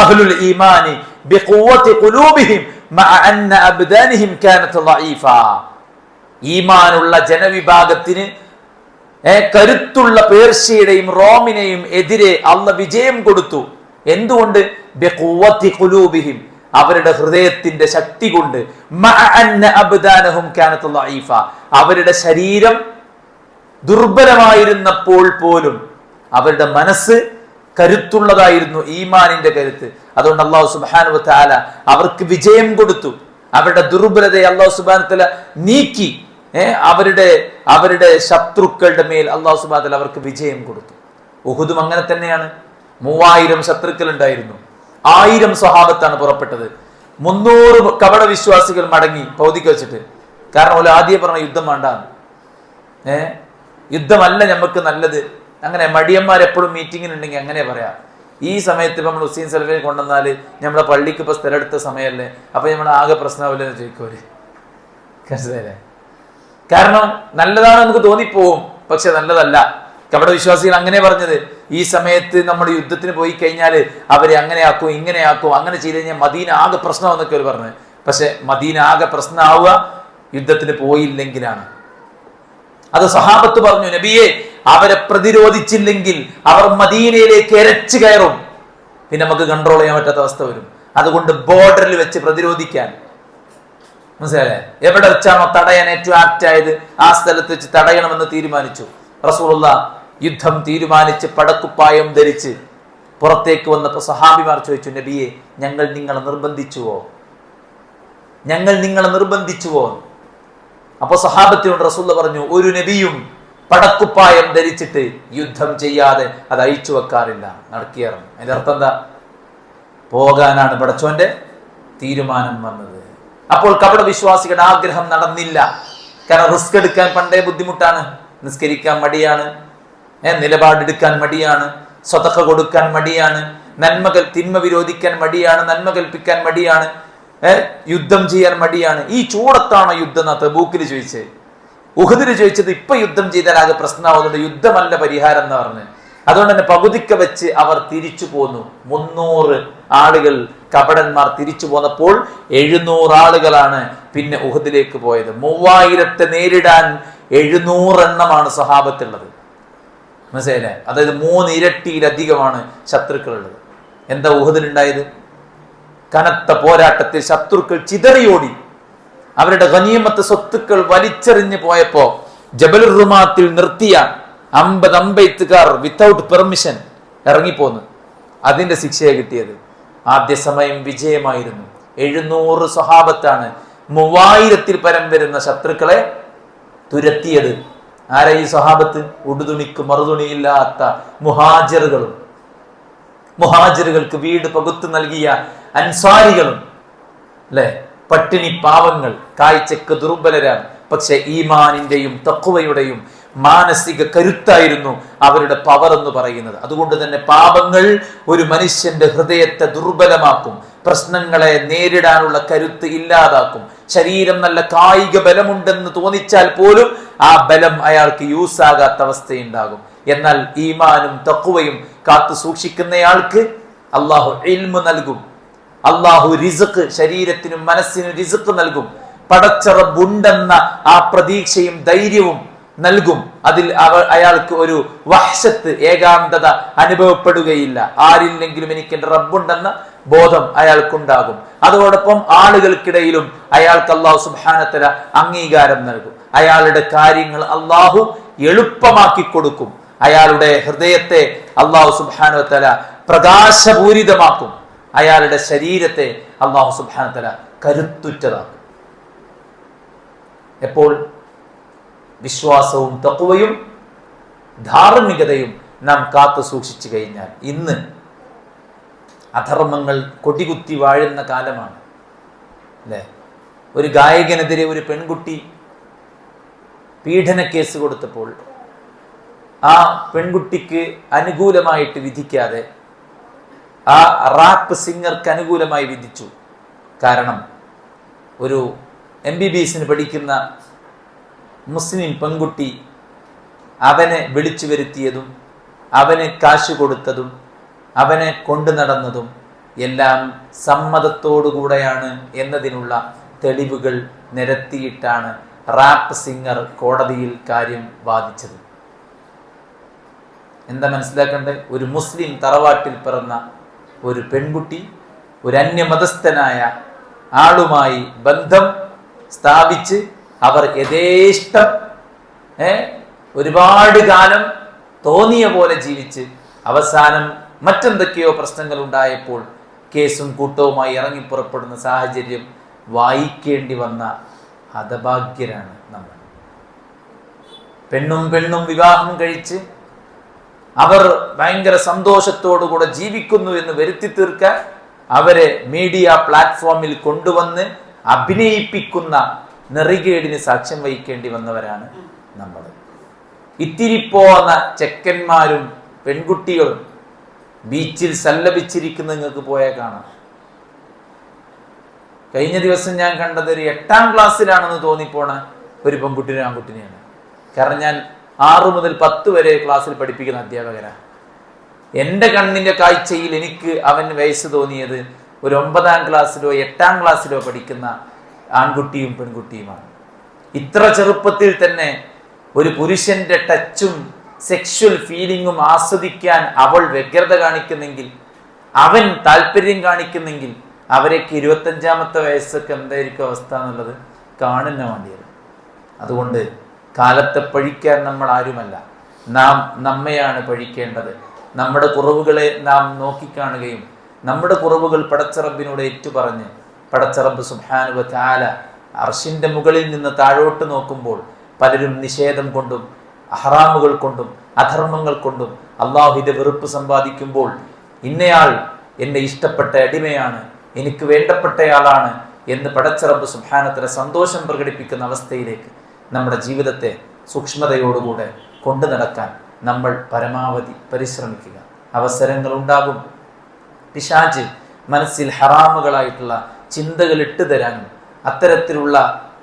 അഹ്ലുൽ ഈമാനി ബിഖുവതി ഖുലൂബിഹിം മഅ അന്ന അബ്ദാനിഹിം കാനത് ളഈഫ. ഈമാനുള്ള ജനവിഭാഗത്തിന് കരുത്തുള്ള പേർഷ്യയുടെയും റോമിനെയും എതിരെ അല്ലാഹ് വിജയം കൊടുത്തു. എന്തുകൊണ്ട്? ബിഖുവതി ഖുലൂബിഹിം, അവരുടെ ഹൃദയത്തിന്റെ ശക്തി കൊണ്ട്. മഅ അന്ന അബ്ദാനഹും കാനത് ളഈഫ, അവരുടെ ശരീരം ദുർബലമായിരുന്നപ്പോൾ പോലും അവരുടെ മനസ്സ് കരുത്തുള്ളതായിരുന്നു, ഈമാനിന്റെ കരുത്ത്. അതുകൊണ്ട് അല്ലാഹു സുബ്ഹാനഹു വ തആല അവർക്ക് വിജയം കൊടുത്തു. അവരുടെ ദുർബലതയെ അല്ലാഹു സുബ്ഹാനഹു വ തആല നീക്കി. അവരുടെ ശത്രുക്കളുടെ മേൽ അല്ലാഹു സുബ്ഹാനഹു വ തആല അവർക്ക് വിജയം കൊടുത്തു. ഉഹുദും അങ്ങനെ തന്നെയാണ്. 3000 ശത്രുക്കൾ ഉണ്ടായിരുന്നു. 1000 സ്വഹാബത്താണ് പുറപ്പെട്ടത്. 300 കപട വിശ്വാസികൾ മടങ്ങി ഭൗതിക വെച്ചിട്ട്. കാരണം ഓല് ആദ്യം പറഞ്ഞ യുദ്ധം വേണ്ടാന്ന്. യുദ്ധമല്ല നമുക്ക് നല്ലത്. അങ്ങനെ മടിയന്മാരെപ്പോഴും മീറ്റിങ്ങിനുണ്ടെങ്കിൽ അങ്ങനെ പറയാം. ഈ സമയത്ത് ഇപ്പം നമ്മൾ ഹുസൈൻ സലഫിനെ കൊണ്ടുവന്നാൽ നമ്മുടെ പള്ളിക്ക് ഇപ്പൊ സ്ഥലം എടുത്ത സമയമല്ലേ, അപ്പൊ നമ്മൾ ആകെ പ്രശ്നമാവില്ലെന്ന് ചോദിക്കൂര്. മനസ്സിലായില്ലേ? കാരണം നല്ലതാണ് നമുക്ക് തോന്നിപ്പോവും, പക്ഷെ നല്ലതല്ല. കപട വിശ്വാസികൾ അങ്ങനെ പറഞ്ഞത്. ഈ സമയത്ത് നമ്മൾ യുദ്ധത്തിന് പോയി കഴിഞ്ഞാൽ അവരെ അങ്ങനെയാക്കും ഇങ്ങനെയാക്കും, അങ്ങനെ ചെയ്ത് കഴിഞ്ഞാൽ മദീന ആകെ പ്രശ്നമാണെന്നൊക്കെ അവർ പറഞ്ഞത്. പക്ഷെ മദീന ആകെ പ്രശ്നമാവുക യുദ്ധത്തിന് പോയില്ലെങ്കിലാണ്. അത് സഹാബത്ത് പറഞ്ഞു, നബിയെ അവരെ പ്രതിരോധിച്ചില്ലെങ്കിൽ അവർ മദീനയിലേക്ക് എരച്ചു കയറും, പിന്നെ നമുക്ക് കൺട്രോൾ ചെയ്യാൻ പറ്റാത്ത അവസ്ഥ വരും. അതുകൊണ്ട് ബോർഡറിൽ വെച്ച് പ്രതിരോധിക്കാൻ, മനസ്സിലായേ? എവിടെ വെച്ചാണോ തടയാൻ ഏറ്റവും ആപ്റ്റ് ആയത് ആ സ്ഥലത്ത് വെച്ച് തടയണമെന്ന് തീരുമാനിച്ചു. റസൂലുള്ളാഹ് യുദ്ധം തീരുമാനിച്ച് പടക്കുപ്പായം ധരിച്ച് പുറത്തേക്ക് വന്നപ്പോൾ സഹാബിമാർ ചോദിച്ചു, നബിയെ ഞങ്ങൾ നിങ്ങളെ നിർബന്ധിച്ചുവോ? അപ്പൊ സഹാബത്തിനോട് റസൂലുള്ളാഹ് പറഞ്ഞു, ഒരു നബിയും പടക്കുപ്പായം ധരിച്ചിട്ട് യുദ്ധം ചെയ്യാതെ അത് അഴിച്ചു വെക്കാറില്ല, നടക്കിയാറും. അതിന്റെ അർത്ഥം എന്താ? പോകാനാണ് പടച്ചോന്റെ തീരുമാനം വന്നത്. അപ്പോൾ കപട വിശ്വാസികളുടെ ആഗ്രഹം നടന്നില്ല. കാരണം റിസ്ക് എടുക്കാൻ പണ്ടേ ബുദ്ധിമുട്ടാണ്. നിസ്കരിക്കാൻ മടിയാണ്, നിലപാടെടുക്കാൻ മടിയാണ്, സ്വതക്ക കൊടുക്കാൻ മടിയാണ്, തിന്മ വിരോധിക്കാൻ മടിയാണ്, നന്മ കൽപ്പിക്കാൻ മടിയാണ്, യുദ്ധം ചെയ്യാൻ മടിയാണ്. ഈ ചൂടത്താണ് യുദ്ധം എന്നാ തബൂക്കിൽ ചോദിച്ചത്. ഉഹദിൽ ചോദിച്ചത് ഇപ്പൊ യുദ്ധം ചെയ്താൽ ആകെ പ്രശ്നമാവുന്നുണ്ട്, യുദ്ധമല്ല പരിഹാരം എന്ന് പറഞ്ഞ്. അതുകൊണ്ട് തന്നെ പകുതിക്ക് വെച്ച് അവർ തിരിച്ചു പോന്നു. 300 ആളുകൾ കപടന്മാർ തിരിച്ചു പോന്നപ്പോൾ 700 ആളുകളാണ് പിന്നെ ഉഹദിലേക്ക് പോയത്. 3000 നേരിടാൻ 700 എണ്ണമാണ് സഹാബത്തുള്ളത്. മനസ്സിലായില്ലേ? അതായത് 3 ഇരട്ടിയിലധികമാണ് ശത്രുക്കളുള്ളത്. എന്താ ഉഹദിലുണ്ടായത്? കനത്ത പോരാട്ടത്തിൽ ശത്രുക്കൾ ചിതറിയോടി. അവരുടെ ഗനീമത്ത് സ്വത്തുക്കൾ വലിച്ചെറിഞ്ഞു പോയപ്പോ ജബലുർ റുമാത്തിൽ നിർത്തിയ 50 അമ്പെയ്ത്തുകാർ വിത്തൗട്ട് പെർമിഷൻ ഇറങ്ങിപ്പോന്നു. അതിന്റെ ശിക്ഷയെ കിട്ടിയത്. ആദ്യ സമയം വിജയമായിരുന്നു. 700 സ്വഹാബത്താണ് 3000-ൽ പരം വരുന്ന ശത്രുക്കളെ തുരത്തിയത്. ആരാ ഈ സ്വഹാബത്ത്? ഉടുതുണിക്ക് മറുതുണിയില്ലാത്ത മുഹാജിറുകളും, മുഹാജിറുകൾക്ക് വീട് പകുത്തു നൽകിയ അൻസാരികളും, അല്ലെ? പട്ടിണി പാവങ്ങൾ, കാഴ്ചക്ക് ദുർബലരാണ്. പക്ഷെ ഈമാനിന്റെയും തഖ്വയുടെയും മാനസിക കരുത്തായിരുന്നു അവരുടെ പവർ എന്ന് പറയുന്നത്. അതുകൊണ്ട് തന്നെ പാപങ്ങൾ ഒരു മനുഷ്യന്റെ ഹൃദയത്തെ ദുർബലമാക്കും, പ്രശ്നങ്ങളെ നേരിടാനുള്ള കരുത്ത് ഇല്ലാതാക്കും. ശരീരം നല്ല കായിക ബലമുണ്ടെന്ന് തോന്നിച്ചാൽ പോലും ആ ബലം അയാൾക്ക് യൂസ് ആകാത്ത അവസ്ഥയുണ്ടാകും. എന്നാൽ ഈമാനും തഖ്വയും കാത്തു സൂക്ഷിക്കുന്നയാൾക്ക് അള്ളാഹു ഇൽമ് നൽകും. അള്ളാഹു റിസ്ഖ്, ശരീരത്തിനും മനസ്സിനും റിസ്ഖ് നൽകും. പടച്ച റബ്ബുണ്ടെന്ന ആ പ്രതീക്ഷയും ധൈര്യവും നൽകും. അതിൽ അയാൾക്ക് ഒരു വഹ്ശത്ത്, ഏകാന്തത അനുഭവപ്പെടുകയില്ല. ആരില്ലെങ്കിലും എനിക്ക് എന്റെ റബ്ബുണ്ടെന്ന ബോധം അയാൾക്കുണ്ടാകും. അതോടൊപ്പം ആളുകൾക്കിടയിലും അയാൾക്ക് അള്ളാഹു സുബ്ഹാനഹു വ തആല അംഗീകാരം നൽകും. അയാളുടെ കാര്യങ്ങൾ അള്ളാഹു എളുപ്പമാക്കി കൊടുക്കും. അയാളുടെ ഹൃദയത്തെ അള്ളാഹു സുബ്ഹാനഹു വ തആല പ്രകാശപൂരിതമാക്കും. അയാളുടെ ശരീരത്തെ അള്ളാഹു സുബ്ഹാനഹു വ തആല കരുത്തുറ്റതാക്കും. എപ്പോൾ? വിശ്വാസവും തഖ്വയും ധാർമ്മികതയും നാം കാത്തു സൂക്ഷിച്ചു കഴിഞ്ഞാൽ. ഇന്ന് അധർമ്മങ്ങൾ കൊടികുത്തി വാഴുന്ന കാലമാണ്, അല്ലെ? ഒരു ഗായകനെതിരെ ഒരു പെൺകുട്ടി പീഡന കേസ് കൊടുത്തപ്പോൾ ആ പെൺകുട്ടിക്ക് അനുകൂലമായിട്ട് വിധിക്കാതെ ആ റാപ്പ് സിംഗർക്ക് അനുകൂലമായി വിധിച്ചു. കാരണം ഒരു MBBS പഠിക്കുന്ന മുസ്ലിം പെൺകുട്ടി അവനെ വിളിച്ചു വരുത്തിയതും അവന് കാശ് കൊടുത്തതും അവനെ കൊണ്ടു നടന്നതും എല്ലാം സമ്മതത്തോടുകൂടെയാണ് എന്നതിനുള്ള തെളിവുകൾ നിരത്തിയിട്ടാണ് റാപ്പ് സിംഗർ കോടതിയിൽ കാര്യം വാദിച്ചത്. എന്താ മനസ്സിലാക്കേണ്ടത്? ഒരു മുസ്ലിം തറവാട്ടിൽ പിറന്ന ഒരു പെൺകുട്ടി ഒരു അന്യമതസ്ഥനായ ആളുമായി ബന്ധം സ്ഥാപിച്ച് അവർ യഥേഷ്ടം ഒരുപാട് കാലം തോന്നിയ പോലെ ജീവിച്ച് അവസാനം മറ്റെന്തൊക്കെയോ പ്രശ്നങ്ങൾ ഉണ്ടായപ്പോൾ കേസും കൂട്ടവുമായി ഇറങ്ങി പുറപ്പെടുന്ന സാഹചര്യം വായിക്കേണ്ടി വന്ന ഹതഭാഗ്യരാണ് നമ്മൾ. പെണ്ണും വിവാഹം കഴിച്ച് അവർ ഭയങ്കര സന്തോഷത്തോടുകൂടെ ജീവിക്കുന്നു എന്ന് വരുത്തി തീർക്കാൻ അവരെ മീഡിയ പ്ലാറ്റ്ഫോമിൽ കൊണ്ടുവന്ന് അഭിനയിപ്പിക്കുന്ന നെറികേടിന് സാക്ഷ്യം വഹിക്കേണ്ടി വന്നവരാണ് നമ്മൾ. ഇത്തിരി പോന്ന ചെക്കന്മാരും പെൺകുട്ടികളും ബീച്ചിൽ സല്ലപിച്ചിരിക്കുന്ന നിങ്ങൾക്ക് പോയാൽ കാണാം. കഴിഞ്ഞ ദിവസം ഞാൻ കണ്ടത് ഒരു 8ാം ക്ലാസ്സിലാണെന്ന് തോന്നിപ്പോണ ഒരു പെൺകുട്ടിനെ ആൺകുട്ടിനെയാണ്. കാരണം ഞാൻ 6 മുതൽ 10 വരെ ക്ലാസ്സിൽ പഠിപ്പിക്കുന്ന അധ്യാപകനാണ്. എൻ്റെ കണ്ണിന്റെ കാഴ്ചയിൽ എനിക്ക് അവന് വയസ്സ് തോന്നിയത് ഒരു 9ാം ക്ലാസ്സിലോ 8ാം ക്ലാസ്സിലോ പഠിക്കുന്ന ആൺകുട്ടിയും പെൺകുട്ടിയുമാണ്. ഇത്ര ചെറുപ്പത്തിൽ തന്നെ ഒരു പുരുഷന്റെ ടച്ചും സെക്ഷൽ ഫീലിങ്ങും ആസ്വദിക്കാൻ അവൾ വ്യഗ്രത കാണിക്കുന്നെങ്കിൽ, അവൻ താല്പര്യം കാണിക്കുന്നെങ്കിൽ, അവരൊക്കെ 25ാമത്തെ വയസ്സൊക്കെ എന്തായിരിക്കും അവസ്ഥ എന്നുള്ളത് കാണുന്ന വേണ്ടിയത്. അതുകൊണ്ട് കാലത്തെ പഴിക്കാൻ നമ്മൾ ആരുമല്ല, നാം നമ്മെയാണ് പഴിക്കേണ്ടത്. നമ്മുടെ കുറവുകളെ നാം നോക്കിക്കാണുകയും നമ്മുടെ കുറവുകൾ പടച്ചറബിനോട് ഏറ്റുപറഞ്ഞ് പടച്ചറബ് സുബ്ഹാനഹു വ തആല അർശിന്റെ മുകളിൽ നിന്ന് താഴോട്ട് നോക്കുമ്പോൾ പലരും നിഷേധം കൊണ്ടും ഹറാമുകൾ കൊണ്ടും അധർമ്മങ്ങൾ കൊണ്ടും അള്ളാഹുവിന്റെ വെറുപ്പ് സമ്പാദിക്കുമ്പോൾ ഇന്നയാൾ എന്നെ ഇഷ്ടപ്പെട്ട അടിമയാണ്, എനിക്ക് വേണ്ടപ്പെട്ടയാളാണ് എന്ന് പടച്ചറബ് സുബ്ഹാനഹു വ തആല സന്തോഷം പ്രകടിപ്പിക്കുന്ന അവസ്ഥയിലേക്ക് നമ്മുടെ ജീവിതത്തെ സൂക്ഷ്മതയോടുകൂടെ കൊണ്ടു നടക്കാൻ നമ്മൾ പരമാവധി പരിശ്രമിക്കുക. അവസരങ്ങൾ ഉണ്ടാകും. പിശാച് മനസ്സിൽ ഹറാമുകളായിട്ടുള്ള ചിന്തകൾ ഇട്ടുതരാനും അത്തരത്തിലുള്ള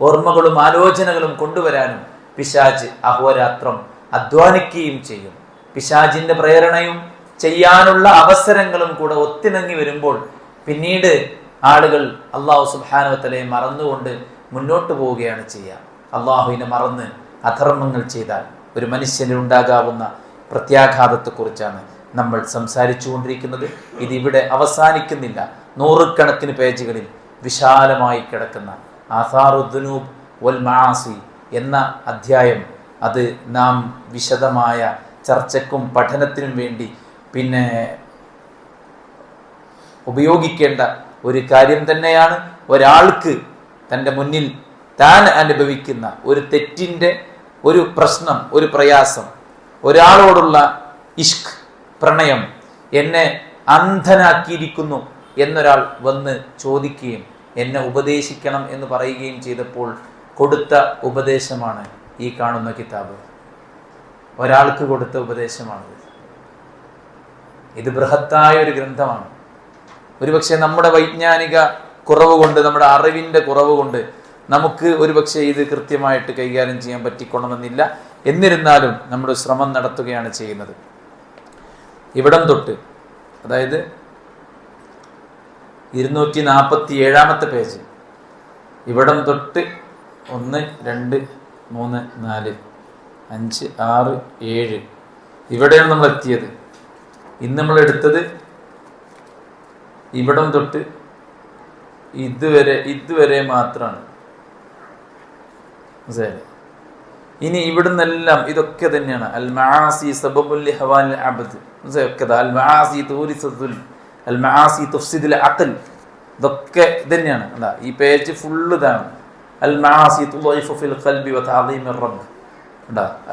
ഓർമ്മകളും ആലോചനകളും കൊണ്ടുവരാനും പിശാച് അഹോരാത്രം അധ്വാനിക്കുകയും ചെയ്യും. പിശാചിന്റെ പ്രേരണയും ചെയ്യാനുള്ള അവസരങ്ങളും കൂടെ ഒത്തിണങ്ങി വരുമ്പോൾ പിന്നീട് ആളുകൾ അള്ളാഹു സുബ്ഹാനഹു വ തആലയെ മറന്നുകൊണ്ട് മുന്നോട്ട് പോവുകയാണ് ചെയ്യുക. അള്ളാഹുവിനെ മറന്ന് അധർമ്മങ്ങൾ ചെയ്താൽ ഒരു മനുഷ്യന് ഉണ്ടാകാവുന്ന പ്രത്യാഘാതത്തെക്കുറിച്ചാണ് നമ്മൾ സംസാരിച്ചു കൊണ്ടിരിക്കുന്നത്. ഇതിവിടെ അവസാനിക്കുന്നില്ല. നൂറുകണക്കിന് പേജുകളിൽ വിശാലമായി കിടക്കുന്ന ആസാറുദ്ദുനൂബ് വൽ മആസി എന്ന അധ്യായം, അത് നാം വിശദമായ ചർച്ചയ്ക്കും പഠനത്തിനും വേണ്ടി പിന്നെ ഉപയോഗിക്കേണ്ട ഒരു കാര്യം തന്നെയാണ്. ഒരാൾക്ക് തൻ്റെ മുന്നിൽ താൻ അനുഭവിക്കുന്ന ഒരു തെറ്റിൻ്റെ ഒരു പ്രശ്നം, ഒരു പ്രയാസം, ഒരാളോടുള്ള ഇഷ്ക്, പ്രണയം എന്നെ അന്ധനാക്കിയിരിക്കുന്നു എന്നൊരാൾ വന്ന് ചോദിക്കുകയും എന്നെ ഉപദേശിക്കണം എന്ന് പറയുകയും ചെയ്തപ്പോൾ കൊടുത്ത ഉപദേശമാണ് ഈ കാണുന്ന കിതാബ്. ഒരാൾക്ക് കൊടുത്ത ഉപദേശമാണിത്. ഇത് ബൃഹത്തായ ഒരു ഗ്രന്ഥമാണ്. ഒരുപക്ഷെ നമ്മുടെ വൈജ്ഞാനിക കുറവ് കൊണ്ട്, നമ്മുടെ അറിവിൻ്റെ കുറവ് കൊണ്ട് നമുക്ക് ഒരുപക്ഷെ ഇത് കൃത്യമായിട്ട് കൈകാര്യം ചെയ്യാൻ പറ്റിക്കൊള്ളണമെന്നില്ല. എന്നിരുന്നാലും നമ്മുടെ ശ്രമം നടത്തുകയാണ് ചെയ്യുന്നത്. ഇവിടം തൊട്ട്, അതായത് 247 പേജ്, ഇവിടം തൊട്ട് 1, 2, 3, 4, 5, 6, 7 ഇവിടെയാണ് നമ്മൾ എത്തിയത്. ഇന്ന് നമ്മൾ എടുത്തത് ഇവിടം തൊട്ട് ഇതുവരെ മാത്രമാണ്. ഇനി ഇവിടുന്നെല്ലാം ഇതൊക്കെ തന്നെയാണ്. അൽ മആസി സബബുൽ ലിഹവാനിൽ അബ്ദ്, അൽ മആസി തൂരിസുൽ, അൽ മആസി തുഫ്സിദുൽ അഖൽ, ഇതൊക്കെ തന്നെയാണ്. അല്ല, ഈ പേജ് ഫുള്ള് ഇതാണ്. അൽ മആസി തുളൈഫു ഫിൽ ഖൽബി വതഅദീമിർ റബ്ബ്,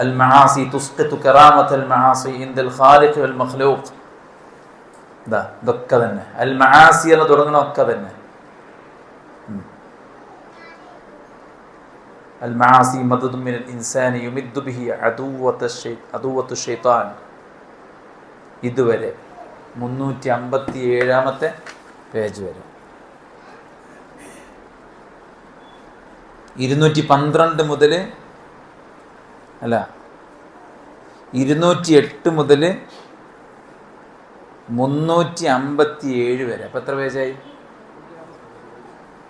അൽ മആസി തുസ്ഖിതു കറാമത്തൽ മആസി ഇൻദൽ ഖാലിഖ് വൽ മഖ്ലൂഖ്, ഇതൊക്കെ തന്നെ. അൽ മആസി എന്ന് തുടങ്ങണമൊക്കെ തന്നെ. അൽ മആസി മദദുൻ മിനൽ ഇൻസാനി യുമിദ്ദു ബിഹി അദുവത്തു ശൈത്താൻ. ഇതുവരെ 357 പേജ് വരെ. 212 മുതൽ, അല്ല 208 മുതൽ 357 വരെ. അപ്പം എത്ര പേജായി?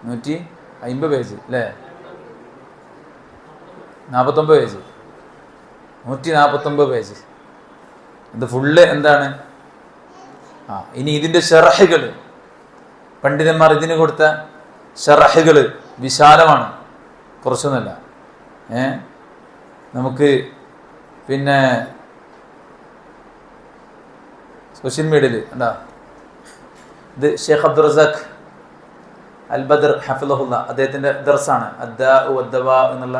150 പേജ് അല്ലേ? 49 പേജ്, 149 പേജ്. ഇത് ഫുള്ള് എന്താണ്? ഇനി ഇതിൻ്റെ ഷറഹുകൾ, പണ്ഡിതന്മാർ ഇതിന് കൊടുത്ത ഷറഹുകൾ വിശാലമാണ്, കുറച്ചൊന്നുമല്ല. നമുക്ക് പിന്നെ സോഷ്യൽ മീഡിയയിൽ എന്താ, ഇത് ഷെയ്ഖ് അബ്ദുർ റസാഖ് അൽ ബദർ ഹഫിളഹുല്ല, അദ്ദേഹത്തിൻ്റെ ദർസാണ് അദ്ദാ വദ്ദവാ എന്നുള്ള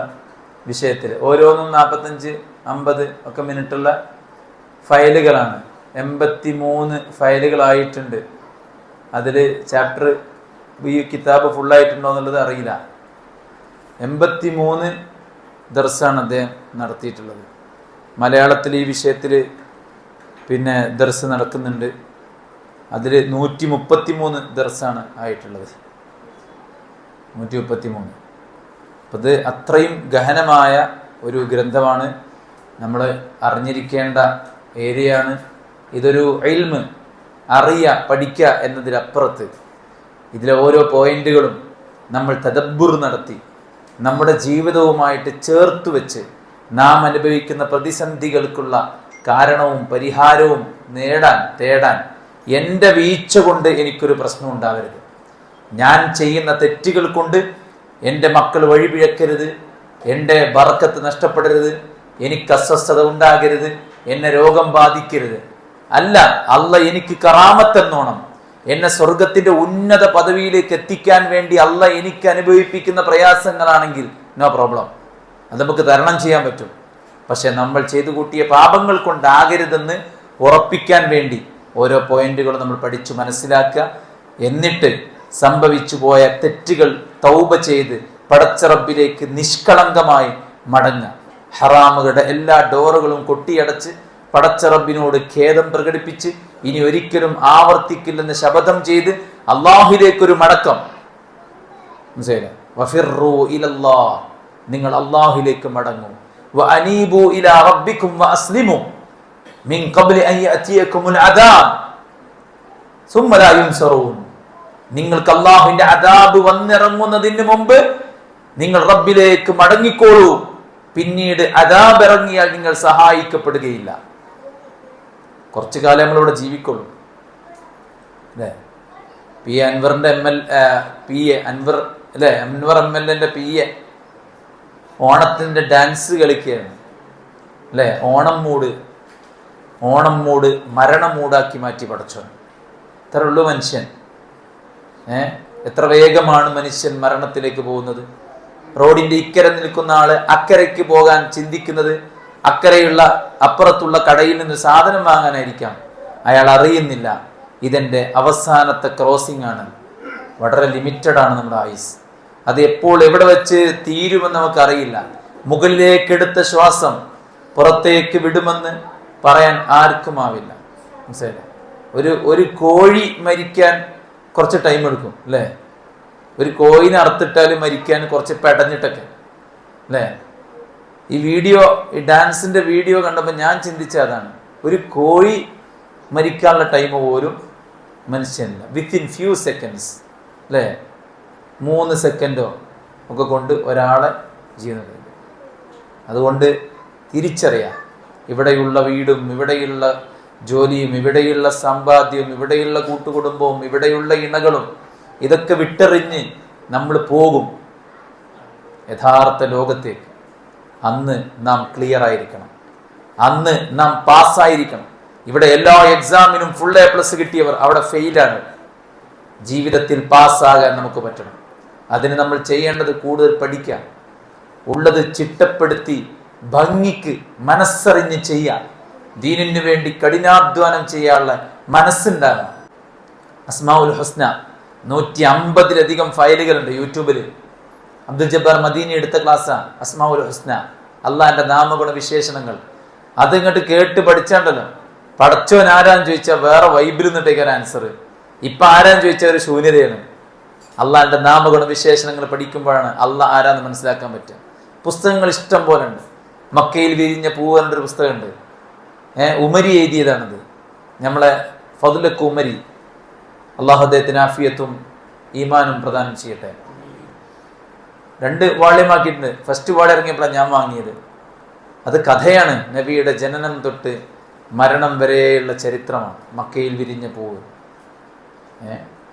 വിഷയത്തിൽ. ഓരോന്നും 45, 50 ഒക്കെ മിനിറ്റുള്ള ഫയലുകളാണ്. 83 ഫയലുകളായിട്ടുണ്ട്. അതിൽ ചാപ്റ്റർ ഈ കിതാബ് ഫുള്ളായിട്ടുണ്ടോ എന്നുള്ളത് അറിയില്ല. 83 ദർസാണ് അദ്ദേഹം നടത്തിയിട്ടുള്ളത്. മലയാളത്തിൽ ഈ വിഷയത്തിൽ പിന്നെ ദർസ് നടക്കുന്നുണ്ട്. അതിൽ 133 ദർസാണ് ആയിട്ടുള്ളത്. 133. അപ്പം ഇത് അത്രയും ഗഹനമായ ഒരു ഗ്രന്ഥമാണ്. നമ്മൾ അറിഞ്ഞിരിക്കേണ്ട ഏരിയയാണ്. ഇതൊരു ഇൽമ്, അറിയുക, പഠിക്കുക എന്നതിലപ്പുറത്ത് ഇതിലെ ഓരോ പോയിന്റുകളും നമ്മൾ തദബ്ബുർ നടത്തി നമ്മുടെ ജീവിതവുമായിട്ട് ചേർത്ത് വെച്ച് നാം അനുഭവിക്കുന്ന പ്രതിസന്ധികൾക്കുള്ള കാരണവും പരിഹാരവും തേടാൻ എൻ്റെ വീഴ്ച കൊണ്ട് എനിക്കൊരു പ്രശ്നം ഉണ്ടാവരുത്, ഞാൻ ചെയ്യുന്ന തെറ്റുകൾ കൊണ്ട് എൻ്റെ മക്കൾ വഴിപിഴക്കരുത്, എൻ്റെ ബറക്കത്ത് നഷ്ടപ്പെടരുത്, എനിക്ക് അസ്വസ്ഥത ഉണ്ടാകരുത്, എന്നെ രോഗം ബാധിക്കരുത്. അല്ല, അല്ല എനിക്ക് കറാമത്തെന്നോണം എന്നെ സ്വർഗത്തിന്റെ ഉന്നത പദവിയിലേക്ക് എത്തിക്കാൻ വേണ്ടി അല്ല എനിക്ക് അനുഭവിപ്പിക്കുന്ന പ്രയാസങ്ങളാണെങ്കിൽ നോ പ്രോബ്ലം, അത് നമുക്ക് തരണം ചെയ്യാൻ പറ്റും. പക്ഷെ നമ്മൾ ചെയ്തു കൂട്ടിയ പാപങ്ങൾ കൊണ്ടാകരുതെന്ന് ഉറപ്പിക്കാൻ വേണ്ടി ഓരോ പോയിന്റുകളും നമ്മൾ പഠിച്ചു മനസ്സിലാക്കുക. എന്നിട്ട് സംഭവിച്ചു പോയ തെറ്റുകൾ തൗബ ചെയ്ത് പടച്ച റബ്ബിലേക്ക് നിഷ്കളങ്കമായി മടങ്ങുക. ഹറാമുകളുടെ എല്ലാ ഡോറുകളും കൊട്ടിയടച്ച് പടച്ച റബ്ബിനോട് ഖേദം പ്രകടിപ്പിച്ച് ഇനി ഒരിക്കലും ആവർത്തിക്കില്ലെന്ന് ശപഥം ചെയ്ത് അള്ളാഹുവിലേക്കൊരു മടക്കം. മനസ്സിലായില്ലേ? വഫിറൂ ഇലല്ലാഹ്, നിങ്ങൾ അള്ളാഹുവിലേക്ക് മടങ്ങൂ. വഅനീബു ഇലാ റബ്ബിക്കും വഅസ്ലിമു മിൻ ഖബ്ലി അൻ യഅതിയകുമുൽ അദാബ് സുമ്മ ലാ യുൻസറൂൻ. നിങ്ങൾക്ക് അല്ലാഹുവിന്റെ അദാബ് വന്നിറങ്ങുന്നതിന് മുമ്പ് നിങ്ങൾ റബ്ബിലേക്ക് മടങ്ങിക്കോളൂ, പിന്നീട് അദാബ് ഇറങ്ങിയാൽ നിങ്ങൾ സഹായിക്കപ്പെടുകയില്ല. കുറച്ചു കാലം നമ്മളിവിടെ ജീവിക്കുള്ളൂ അല്ലേ? പി എ അൻവറിന്റെ അൻവർ അല്ലെ, അൻവർ MLA PA ഓണത്തിന്റെ ഡാൻസ് കളിക്കുകയാണ് അല്ലെ. ഓണം മൂട് മരണ മൂടാക്കി മാറ്റി പടച്ചോൻ. ഇത്ര ഉള്ളു മനുഷ്യൻ. എത്ര വേഗമാണ് മനുഷ്യൻ മരണത്തിലേക്ക് പോകുന്നത്. റോഡിന്റെ ഇക്കരെ നിൽക്കുന്ന ആള് അക്കരയ്ക്ക് പോകാൻ ചിന്തിക്കുന്നത് അക്കരെയുള്ള അപ്പുറത്തുള്ള കടയിൽ നിന്ന് സാധനം വാങ്ങാനായിരിക്കാം. അയാൾ അറിയുന്നില്ല ഇതെന്റെ അവസാനത്തെ ക്രോസിംഗ് ആണ്. വളരെ ലിമിറ്റഡ് ആണ് നമ്മുടെ ആയുസ്. അത് എപ്പോൾ എവിടെ വെച്ച് തീരുമെന്ന് നമുക്കറിയില്ല. മുകളിലേക്കെടുത്ത ശ്വാസം പുറത്തേക്ക് വിടുമെന്ന് പറയാൻ ആർക്കും ആവില്ല. മനസ്സിലായില്ലേ? ഒരു കോഴി മരിക്കാൻ കുറച്ച് ടൈം എടുക്കും അല്ലേ? ഒരു കോഴിനെ അറുത്തിട്ടാൽ മരിക്കാൻ കുറച്ച് പെടഞ്ഞിട്ടൊക്കെ അല്ലേ? ഈ ഡാൻസിന്റെ വീഡിയോ കണ്ടപ്പോൾ ഞാൻ ചിന്തിച്ച അതാണ്. ഒരു കോഴി മരിക്കാനുള്ള ടൈം പോലും മനുഷ്യനില്ല. വിത്തിൻ ഫ്യൂ സെക്കൻഡ്സ് അല്ലേ? 3 സെക്കൻഡോ ഒക്കെ കൊണ്ട് ഒരാളെ ജീവൻ കഴിയും. അതുകൊണ്ട് തിരിച്ചറിയാം, ഇവിടെയുള്ള വീടും ഇവിടെയുള്ള ജോലിയും ഇവിടെയുള്ള സമ്പാദ്യവും ഇവിടെയുള്ള കൂട്ടുകുടുംബവും ഇവിടെയുള്ള ഇണകളും ഇതൊക്കെ വിട്ടെറിഞ്ഞ് നമ്മൾ പോകും യഥാർത്ഥ ലോകത്തേക്ക്. അന്ന് നാം ക്ലിയർ ആയിരിക്കണം, അന്ന് നാം പാസ്സായിരിക്കണം. ഇവിടെ എല്ലാ എക്സാമിനും ഫുൾ A+ കിട്ടിയവർ അവിടെ ഫെയിലാണ്. ജീവിതത്തിൽ പാസ്സാകാൻ നമുക്ക് പറ്റണം. അതിന് നമ്മൾ ചെയ്യേണ്ടത് കൂടുതൽ പഠിക്കാം, ഉള്ളത് ചിട്ടപ്പെടുത്തി ഭംഗിക്ക് മനസ്സറിഞ്ഞ് ചെയ്യാം. ദീനിന് വേണ്ടി കഠിനാധ്വാനം ചെയ്യാനുള്ള മനസ്സുണ്ടാകണം. അസ്മാഉൽ ഹുസ്ന 150-ലധികം ഫയലുകളുണ്ട് യൂട്യൂബിൽ. അബ്ദുൽ ജബ്ബാർ മദീനി എടുത്ത ക്ലാസ്സാണ് അസ്മാഉൽ ഹുസ്ന, അള്ളാഹിന്റെ നാമഗുണ വിശേഷണങ്ങൾ. അതിങ്ങോട്ട് കേട്ട് പഠിച്ചാണ്ടല്ലോ പടച്ചോൻ ആരാന്ന് ചോദിച്ചാൽ വേറെ വൈബിൽ നിന്നിട്ടേക്കാൻ ആൻസർ. ഇപ്പൊ ആരാന്ന് ചോദിച്ചാൽ ഒരു ശൂന്യതയാണ്. അള്ളാഹിന്റെ നാമഗുണ വിശേഷണങ്ങൾ പഠിക്കുമ്പോഴാണ് അള്ളാഹ് ആരാന്ന് മനസ്സിലാക്കാൻ പറ്റുക. പുസ്തകങ്ങൾ ഇഷ്ടം പോലെ ഉണ്ട്. മക്കയിൽ വിരിഞ്ഞ പൂവ് എന്നൊരു പുസ്തകമുണ്ട്. ഉമരി എഴുതിയതാണത്. നമ്മളെ ഫദ്ലക്ക് ഉമരി, അള്ളാഹു അദ്ദേഹത്തിന് ആഫിയത്തും ഈമാനും പ്രദാനം ചെയ്യട്ടെ. 2 വാള്യമാക്കിയിട്ടുണ്ട്. ഫസ്റ്റ് വാള്യം ഇറങ്ങിയപ്പോഴാണ് ഞാൻ വാങ്ങിയത്. അത് കഥയാണ്, നബിയുടെ ജനനം തൊട്ട് മരണം വരെയുള്ള ചരിത്രമാണ്. മക്കയിൽ വിരിഞ്ഞ പൂവ്,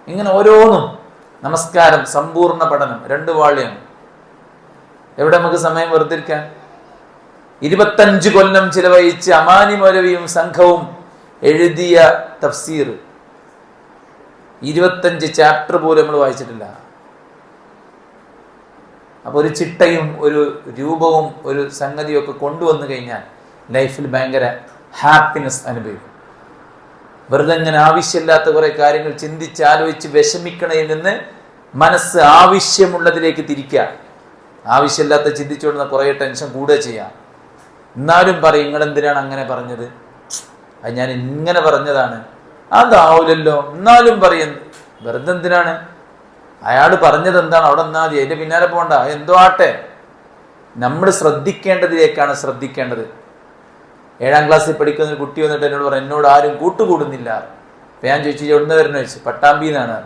ഇങ്ങനെ ഓരോന്നും. നമസ്കാരം സമ്പൂർണ്ണ പഠനം 2 വാള്യം. എവിടെ നമുക്ക് സമയം വെറുതിരിക്കാൻ? 25 കൊല്ലം ചിലവഴിച്ച് അമാനി മൗലവിയും സംഘവും എഴുതിയ തഫ്സീർ 25 ചാപ്റ്റർ പോലും നമ്മൾ വായിച്ചിട്ടില്ല. അപ്പൊ ഒരു ചിട്ടയും ഒരു രൂപവും ഒരു സംഗതിയും ഒക്കെ കൊണ്ടുവന്നു കഴിഞ്ഞാൽ ലൈഫിൽ ഭയങ്കര ഹാപ്പിനെസ് അനുഭവിക്കും. വെറുതെ ഇങ്ങനെ ആവശ്യമില്ലാത്ത കുറെ കാര്യങ്ങൾ ചിന്തിച്ച് ആലോചിച്ച് വിഷമിക്കണയിൽ നിന്ന് മനസ്സ് ആവശ്യമുള്ളതിലേക്ക് തിരിക്കുക. ആവശ്യമില്ലാത്ത ചിന്തിച്ചുകൊണ്ടുന്ന കുറേ ടെൻഷൻ കൂടുക ചെയ്യാം. എന്നാലും പറയും, നിങ്ങളെന്തിനാണ് അങ്ങനെ പറഞ്ഞത്? അത് ഞാൻ ഇങ്ങനെ പറഞ്ഞതാണ്, അതാവില്ലല്ലോ. എന്നാലും പറയും, വെറുതെ എന്തിനാണ്? അയാൾ പറഞ്ഞത് എന്താണ് അവിടെ നിന്നാൽ മതി, അതിന്റെ പിന്നാലെ പോകണ്ട, എന്തോ ആട്ടെ. നമ്മൾ ശ്രദ്ധിക്കേണ്ടതിലേക്കാണ് ശ്രദ്ധിക്കേണ്ടത്. 7ാം ക്ലാസ്സിൽ പഠിക്കുന്ന ഒരു കുട്ടി വന്നിട്ട് എന്നോട് പറഞ്ഞു, എന്നോട് ആരും കൂട്ടുകൂടുന്നില്ല. അപ്പം ഞാൻ ചോദിച്ചു, എവിടുന്ന് വരുന്ന ചോദിച്ചു. പട്ടാമ്പിന്നാണ്.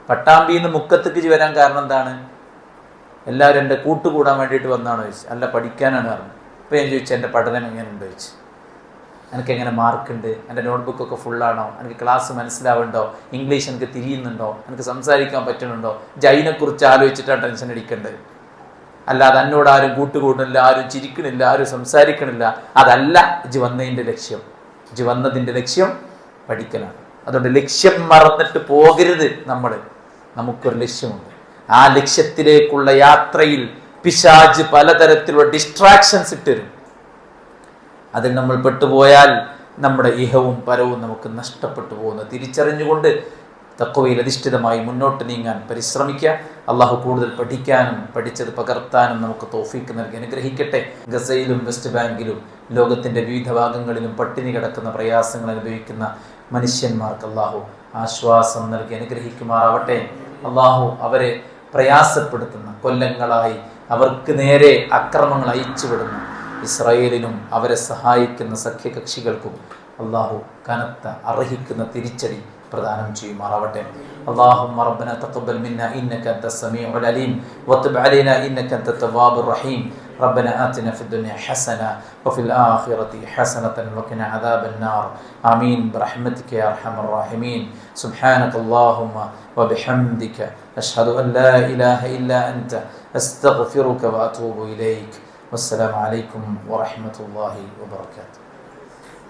പട്ടാമ്പിന്ന് മുക്കത്തേക്ക് വരാൻ കാരണം എന്താണ്? എല്ലാവരും എൻ്റെ കൂട്ടുകൂടാൻ വേണ്ടിയിട്ട് വന്നാണോ ചോദിച്ചു. അല്ല, പഠിക്കാനാണ് പറഞ്ഞു. അപ്പോൾ ഞാൻ ചോദിച്ചു, എൻ്റെ പഠനം എങ്ങനെയുണ്ട് ചോദിച്ചു. എനിക്ക് എങ്ങനെ മാർക്കുണ്ട്, എൻ്റെ നോട്ട്ബുക്കൊക്കെ ഫുള്ളാണോ, എനിക്ക് ക്ലാസ് മനസ്സിലാവുന്നുണ്ടോ, ഇംഗ്ലീഷ് എനിക്ക് തിരിയുന്നുണ്ടോ, എനിക്ക് സംസാരിക്കാൻ പറ്റുന്നുണ്ടോ, ജൈനെക്കുറിച്ച് ആലോചിച്ചിട്ടാണ് ടെൻഷൻ അടിക്കേണ്ടത്. അല്ലാതെ എന്നോട് ആരും കൂട്ടുകൂടുന്നില്ല, ആരും ചിരിക്കണില്ല, ആരും സംസാരിക്കണില്ല. അതല്ല ഇജ്ജ് വന്നതിൻ്റെ ലക്ഷ്യം. ഇജ്ജ് വന്നതിൻ്റെ ലക്ഷ്യം പഠിക്കലാണ്. അതുകൊണ്ട് ലക്ഷ്യം മറന്നിട്ട് പോകരുത്. നമുക്കൊരു ലക്ഷ്യമുണ്ട്. ആ ലക്ഷ്യത്തിലേക്കുള്ള യാത്രയിൽ പിശാച് പലതരത്തിലുള്ള ഡിസ്ട്രാക്ഷൻസ് ഇട്ടുതരും. അതിൽ നമ്മൾ പെട്ടുപോയാൽ നമ്മുടെ ഇഹവും പരവും നമുക്ക് നഷ്ടപ്പെട്ടു പോകുന്നു. തിരിച്ചറിഞ്ഞുകൊണ്ട് തഖ്വയിൽ അധിഷ്ഠിതമായി മുന്നോട്ട് നീങ്ങാൻ പരിശ്രമിക്കുക. അള്ളാഹു കൂടുതൽ പഠിക്കാനും പഠിച്ചത് പകർത്താനും നമുക്ക് തൗഫീക്ക് നൽകി അനുഗ്രഹിക്കട്ടെ. ഗസയിലും വെസ്റ്റ് ബാങ്കിലും ലോകത്തിൻ്റെ വിവിധ ഭാഗങ്ങളിലും പട്ടിണി കിടക്കുന്ന പ്രയാസങ്ങൾ അനുഭവിക്കുന്ന മനുഷ്യന്മാർക്ക് അള്ളാഹു ആശ്വാസം നൽകി അനുഗ്രഹിക്കുമാറാവട്ടെ. അള്ളാഹു അവരെ പ്രയാസപ്പെടുത്തുന്ന കൊല്ലങ്ങളായി അവർക്ക് നേരെ അക്രമങ്ങൾ അയച്ചുവിടുന്ന ഇസ്രായേലിനും അവരെ സഹായിക്കുന്ന സഖ്യകക്ഷികൾക്കും അള്ളാഹു കനത്ത അർഹിക്കുന്ന തിരിച്ചടി പ്രദാനം ചെയ്യുമാറാവട്ടെ. اللهم ربنا تقبل منا إنك أنت السميع العليم وتب علينا إنك أنت التواب الرحيم. ربنا آتنا في الدنيا حسنة وفي الآخرة حسنة وقنا عذاب النار. آمين برحمتك يا أرحم الراحمين. سبحانك اللهم وبحمدك أشهد أن لا إله إلا أنت أستغفرك وأتوب إليك. والسلام عليكم ورحمة الله وبركاته.